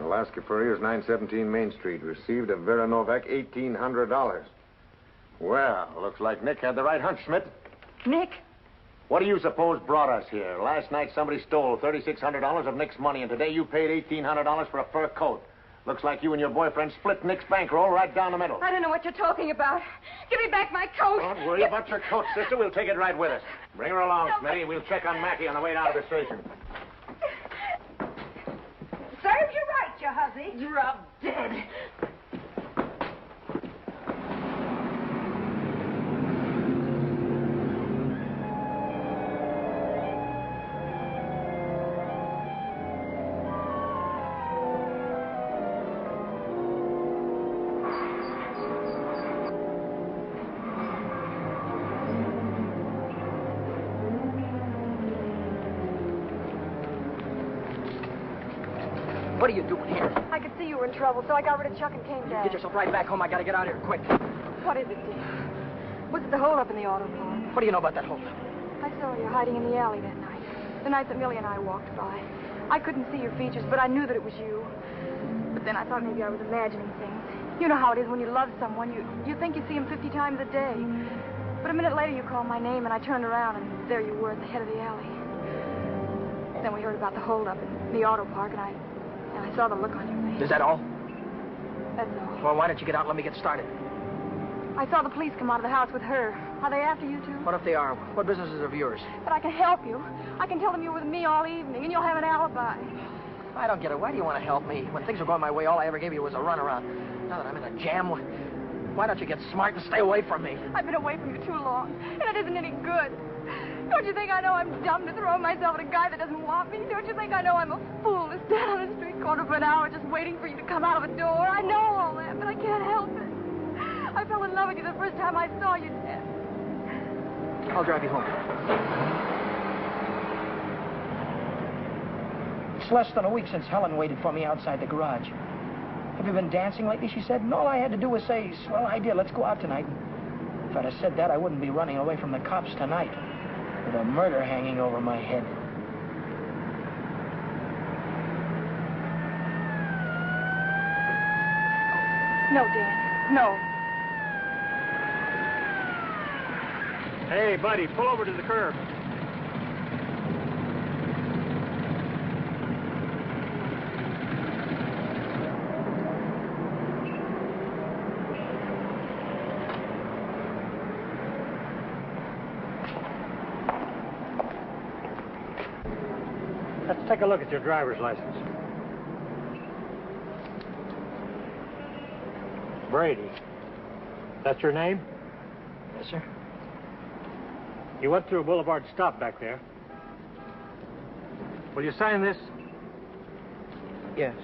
Alaska Furriers, 917 Main Street. Received of Vera Novak, $1,800. Well, looks like Nick had the right hunch, Schmidt. Nick? What do you suppose brought us here? Last night somebody stole $3,600 of Nick's money, and today you paid $1,800 for a fur coat. Looks like you and your boyfriend split Nick's bankroll right down the middle. I don't know what you're talking about. Give me back my coat. Don't worry about your coat, sister. We'll take it right with us. Bring her along, Smitty. We'll check on Mackey on the way down to the station. Serves you right, you hussy. Drop dead. What are you doing here? I could see you were in trouble, so I got rid of Chuck and came down. Get yourself right back home. I gotta get out of here quick. What is it, Dean? Was it the holdup in the auto park? What do you know about that holdup? I saw you hiding in the alley that night. The night that Millie and I walked by. I couldn't see your features, but I knew that it was you. But then I thought maybe I was imagining things. You know how it is when you love someone. You think you see him 50 times a day. But a minute later you called my name, and I turned around, and there you were at the head of the alley. Then we heard about the holdup in the auto park, and I saw the look on your face. Is that all? That's all. Well, why don't you get out and let me get started? I saw the police come out of the house with her. Are they after you, too? What if they are? What business is of yours? But I can help you. I can tell them you were with me all evening, and you'll have an alibi. I don't get it. Why do you want to help me? When things were going my way, all I ever gave you was a runaround. Now that I'm in a jam, why don't you get smart and stay away from me? I've been away from you too long, and it isn't any good. Don't you think I know I'm dumb to throw myself at a guy that doesn't want me? Don't you think I know I'm a fool to stand on a street corner for an hour just waiting for you to come out of a door? I know all that, but I can't help it. I fell in love with you the first time I saw you, Dad. I'll drive you home. It's less than a week since Helen waited for me outside the garage. Have you been dancing lately, she said, and all I had to do was say, swell idea, let's go out tonight. If I'd have said that, I wouldn't be running away from the cops tonight, with a murder hanging over my head. No, Dan, no. Hey, buddy, pull over to the curb. Let's take a look at your driver's license. Brady. That's your name? Yes, sir. You went through a boulevard stop back there. Will you sign this? Yes.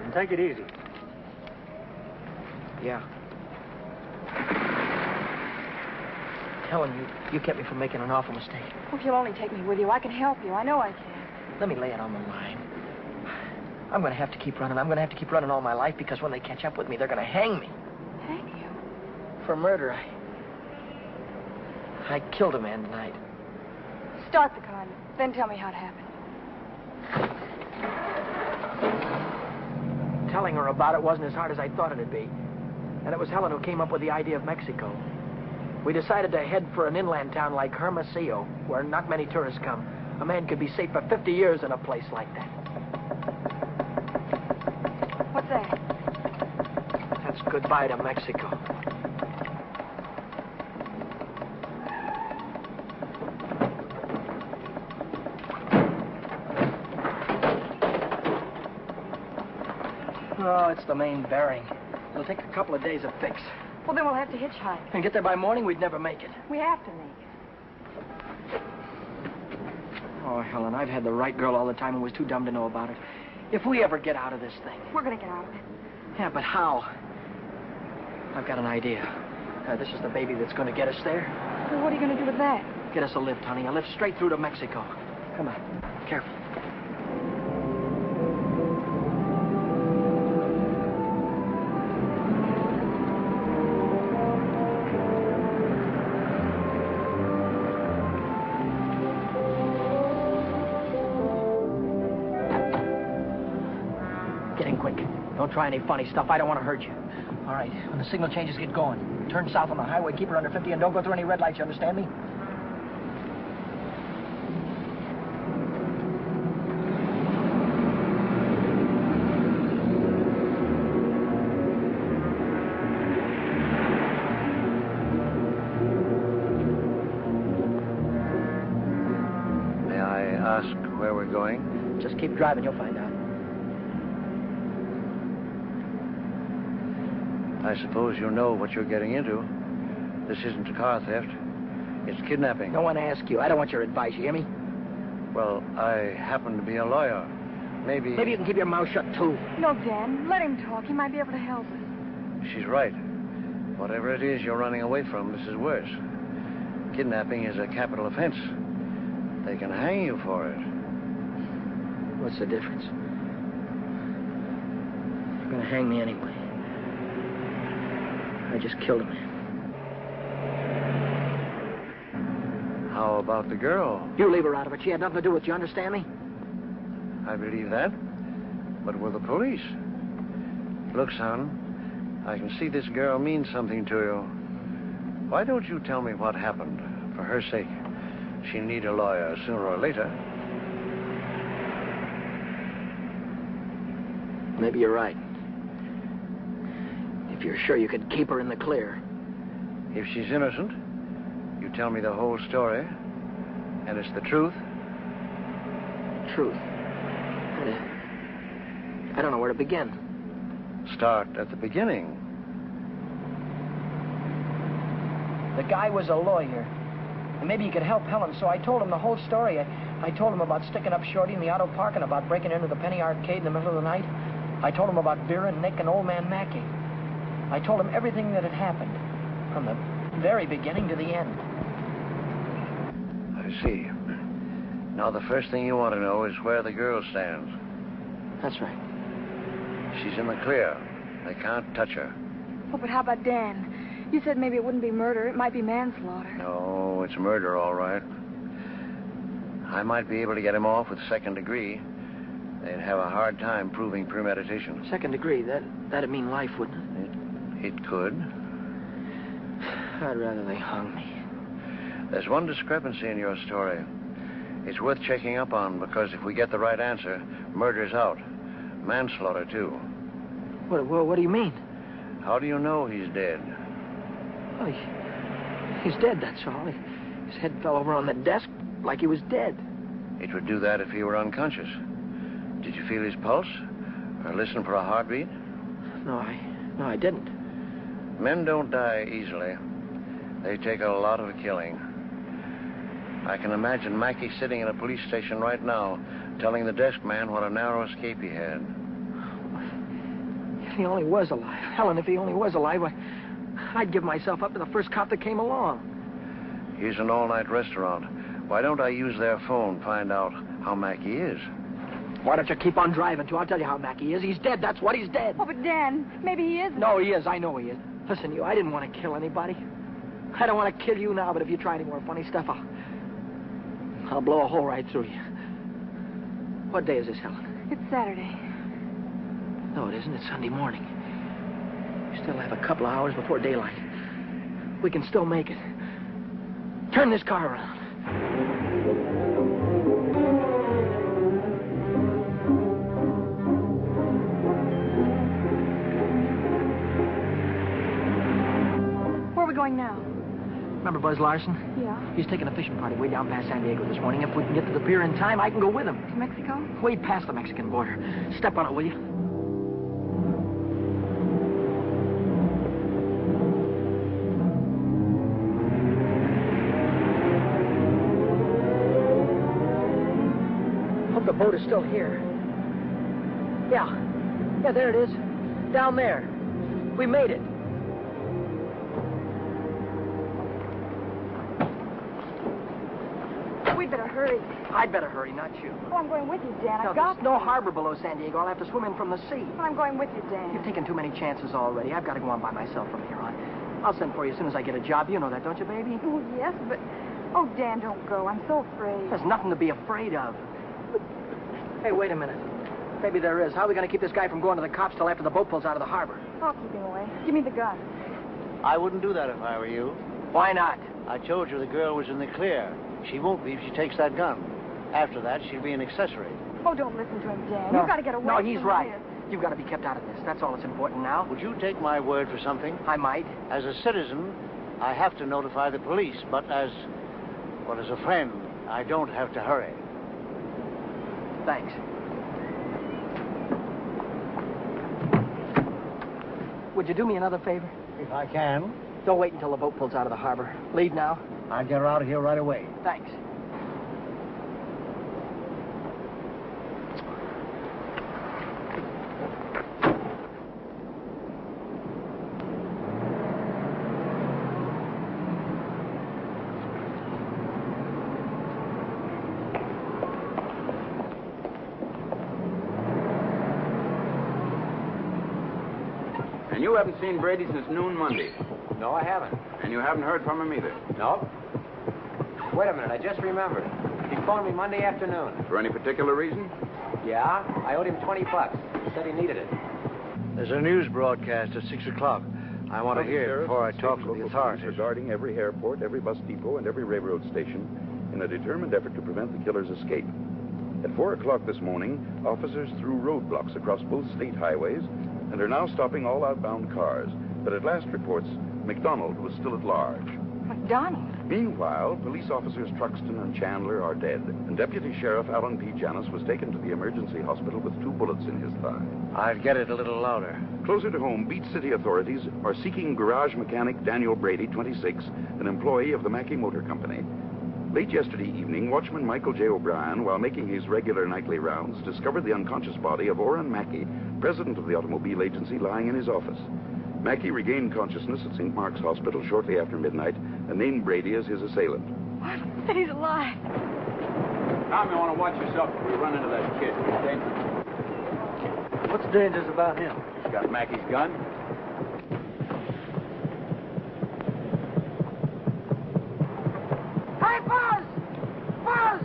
And take it easy. Yeah. Helen, you kept me from making an awful mistake. Well, if you'll only take me with you, I can help you. I know I can. Let me lay it on the line. I'm going to have to keep running. I'm going to have to keep running all my life because when they catch up with me, they're going to hang me. Hang you? For murder. I killed a man tonight. Start the car, then tell me how it happened. Telling her about it wasn't as hard as I thought it'd be. And it was Helen who came up with the idea of Mexico. We decided to head for an inland town like Hermosillo, where not many tourists come. A man could be safe for 50 years in a place like that. What's that? That's goodbye to Mexico. Oh, it's the main bearing. It'll take a couple of days to fix. Well, then we'll have to hitchhike. And get there by morning, we'd never make it. We have to make it. Oh, Helen, I've had the right girl all the time and was too dumb to know about it. If we ever get out of this thing... We're going to get out of it. Yeah, but how? I've got an idea. This is the baby that's going to get us there. Well, what are you going to do with that? Get us a lift, honey. A lift straight through to Mexico. Come on. Careful. Don't try any funny stuff. I don't want to hurt you. All right, when the signal changes, get going. Turn south on the highway, keep her under 50, and don't go through any red lights, you understand me? May I ask where we're going? Just keep driving, you'll find out. I suppose you know what you're getting into. This isn't a car theft. It's kidnapping. No one asked you. I don't want your advice, you hear me? Well, I happen to be a lawyer. Maybe you can keep your mouth shut, too. No, Dan. Let him talk. He might be able to help us. She's right. Whatever it is you're running away from, this is worse. Kidnapping is a capital offense. They can hang you for it. What's the difference? They're going to hang me anyway. I just killed a man. How about the girl? You leave her out of it. She had nothing to do with it. You understand me? I believe that. But with the police. Look, son, I can see this girl means something to you. Why don't you tell me what happened? For her sake. She'll need a lawyer sooner or later. Maybe you're right. If you're sure you could keep her in the clear. If she's innocent, you tell me the whole story, and it's the truth. Truth. I don't know where to begin. Start at the beginning. The guy was a lawyer. And maybe he could help Helen, so I told him the whole story. I told him about sticking up Shorty in the auto park and about breaking into the Penny Arcade in the middle of the night. I told him about Vera, Nick, and old man Mackey. I told him everything that had happened, from the very beginning to the end. I see. Now, the first thing you want to know is where the girl stands. That's right. She's in the clear. They can't touch her. Oh, but how about Dan? You said maybe it wouldn't be murder. It might be manslaughter. No, it's murder, all right. I might be able to get him off with second degree. They'd have a hard time proving premeditation. Second degree, that'd mean life, wouldn't it? It could. I'd rather they hung me. There's one discrepancy in your story. It's worth checking up on, because if we get the right answer, murder's out. Manslaughter, too. What do you mean? How do you know he's dead? Well, he's dead, that's all. His head fell over on the desk like he was dead. It would do that if he were unconscious. Did you feel his pulse? Or listen for a heartbeat? No, I didn't. Men don't die easily. They take a lot of killing. I can imagine Mackey sitting in a police station right now, telling the desk man what a narrow escape he had. If he only was alive. Helen, if he only was alive, I'd give myself up to the first cop that came along. Here's an all-night restaurant. Why don't I use their phone, find out how Mackey is? Why don't you keep on driving, too? I'll tell you how Mackey is. He's dead, that's what, he's dead. Oh, but Dan, maybe he isn't. No, he is. I know he is. Listen, I didn't want to kill anybody. I don't want to kill you now, but if you try any more funny stuff, I'll blow a hole right through you. What day is this, Helen? It's Saturday. No, it isn't. It's Sunday morning. We still have a couple of hours before daylight. We can still make it. Turn this car around. Where are we going now? Remember Buzz Larson? Yeah. He's taking a fishing party way down past San Diego this morning. If we can get to the pier in time, I can go with him. To Mexico? Way past the Mexican border. Step on it, will you? Hope the boat is still here. Yeah, there it is. Down there. We made it. We'd better hurry. I'd better hurry, not you. Oh, I'm going with you, Dan. No, I've got there's no harbor below San Diego. I'll have to swim in from the sea. Well, I'm going with you, Dan. You've taken too many chances already. I've got to go on by myself from here on. I'll send for you as soon as I get a job. You know that, don't you, baby? Oh, yes, but... Oh, Dan, don't go. I'm so afraid. There's nothing to be afraid of. Hey, wait a minute. Maybe there is. How are we going to keep this guy from going to the cops till after the boat pulls out of the harbor? I'll keep him away. Give me the gun. I wouldn't do that if I were you. Why not? I told you the girl was in the clear. She won't be if she takes that gun. After that, she'll be an accessory. Oh, don't listen to him, Dan. No. You've got to get away No, from he's this. right. You've got to be kept out of this. That's all that's important now. Would you take my word for something? I might. As a citizen, I have to notify the police, but as a friend, I don't have to hurry. Thanks. Would you do me another favor? If I can. Don't wait until the boat pulls out of the harbor. Leave now. I'll get her out of here right away. Thanks. And you haven't seen Brady since noon Monday. No, I haven't. And you haven't heard from him either. No. Wait a minute, I just remembered. He phoned me Monday afternoon. For any particular reason? Yeah, I owed him $20. He said he needed it. There's a news broadcast at 6 o'clock. I want to hear it before I talk to the authorities. Regarding every airport, every bus depot, and every railroad station in a determined effort to prevent the killer's escape. At 4 o'clock this morning, officers threw roadblocks across both state highways and are now stopping all outbound cars. But at last reports, McDonald was still at large. McDonald? Meanwhile, police officers Truxton and Chandler are dead, and Deputy Sheriff Alan P. Janis was taken to the emergency hospital with 2 bullets in his thigh. I'd get it a little louder. Closer to home, Beach City authorities are seeking garage mechanic Daniel Brady, 26, an employee of the Mackey Motor Company. Late yesterday evening, watchman Michael J. O'Brien, while making his regular nightly rounds, discovered the unconscious body of Orrin Mackey, president of the automobile agency, lying in his office. Mackey regained consciousness at St. Mark's Hospital shortly after midnight and named Brady as his assailant. What? He's alive. Tom, you want to watch yourself if we run into that kid. He's dangerous. What's dangerous about him? He's got Mackey's gun. Hey, Buzz! Buzz!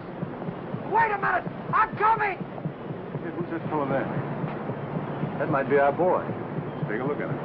Wait a minute! I'm coming! Hey, who's that fellow there? That might be our boy. Let's take a look at him.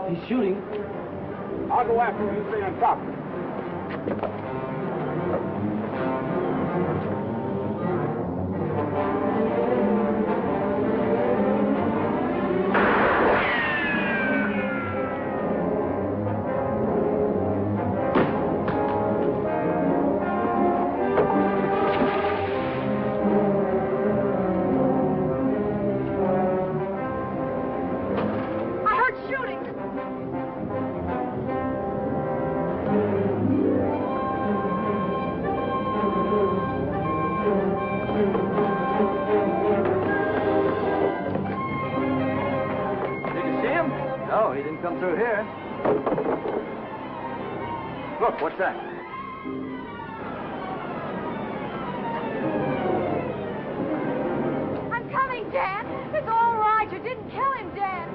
He's shooting. I'll go after him. You stay on top. Come through here. Look, what's that? I'm coming, Dan. It's all right. You didn't kill him, Dan.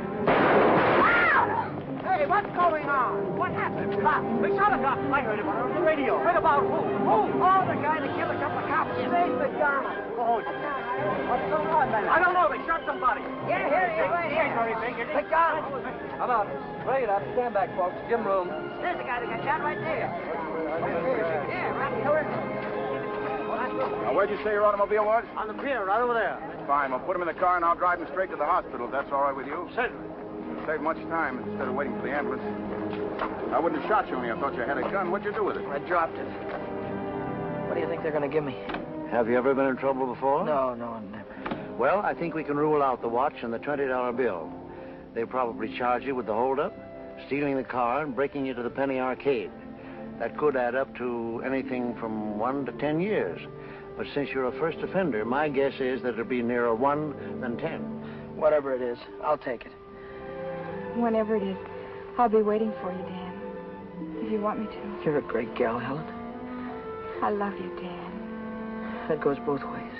Hey, what's going on? What happened? We shot a cop. I heard about it on the radio. Heard about who? Who? Oh, the guy that killed a couple of cops. His name's McDonald. Oh, what's going on, man? I don't know. They shot somebody. Yeah, here he is. Right here. Very big, is he? McDonald. Come on. Bring it up. Stand back, folks. Give him room. There's the guy that got shot right there. Yeah, right here. Now, where'd you say your automobile was? On the pier, right over there. Fine. We'll put him in the car and I'll drive him straight to the hospital, if that's all right with you. Certainly. Save much time instead of waiting for the ambulance. I wouldn't have shot you only I thought you had a gun. What'd you do with it? I dropped it. What do you think they're going to give me? Have you ever been in trouble before? No, never. Well, I think we can rule out the watch and the $20 bill. They probably charge you with the holdup, stealing the car, and breaking you to the Penny Arcade. That could add up to anything from 1 to 10 years. But since you're a first offender, my guess is that it'll be nearer 1 than 10. Whatever it is, I'll take it. Whenever it is, I'll be waiting for you, Dan. If you want me to. You're a great gal, Helen. I love you, Dan. That goes both ways.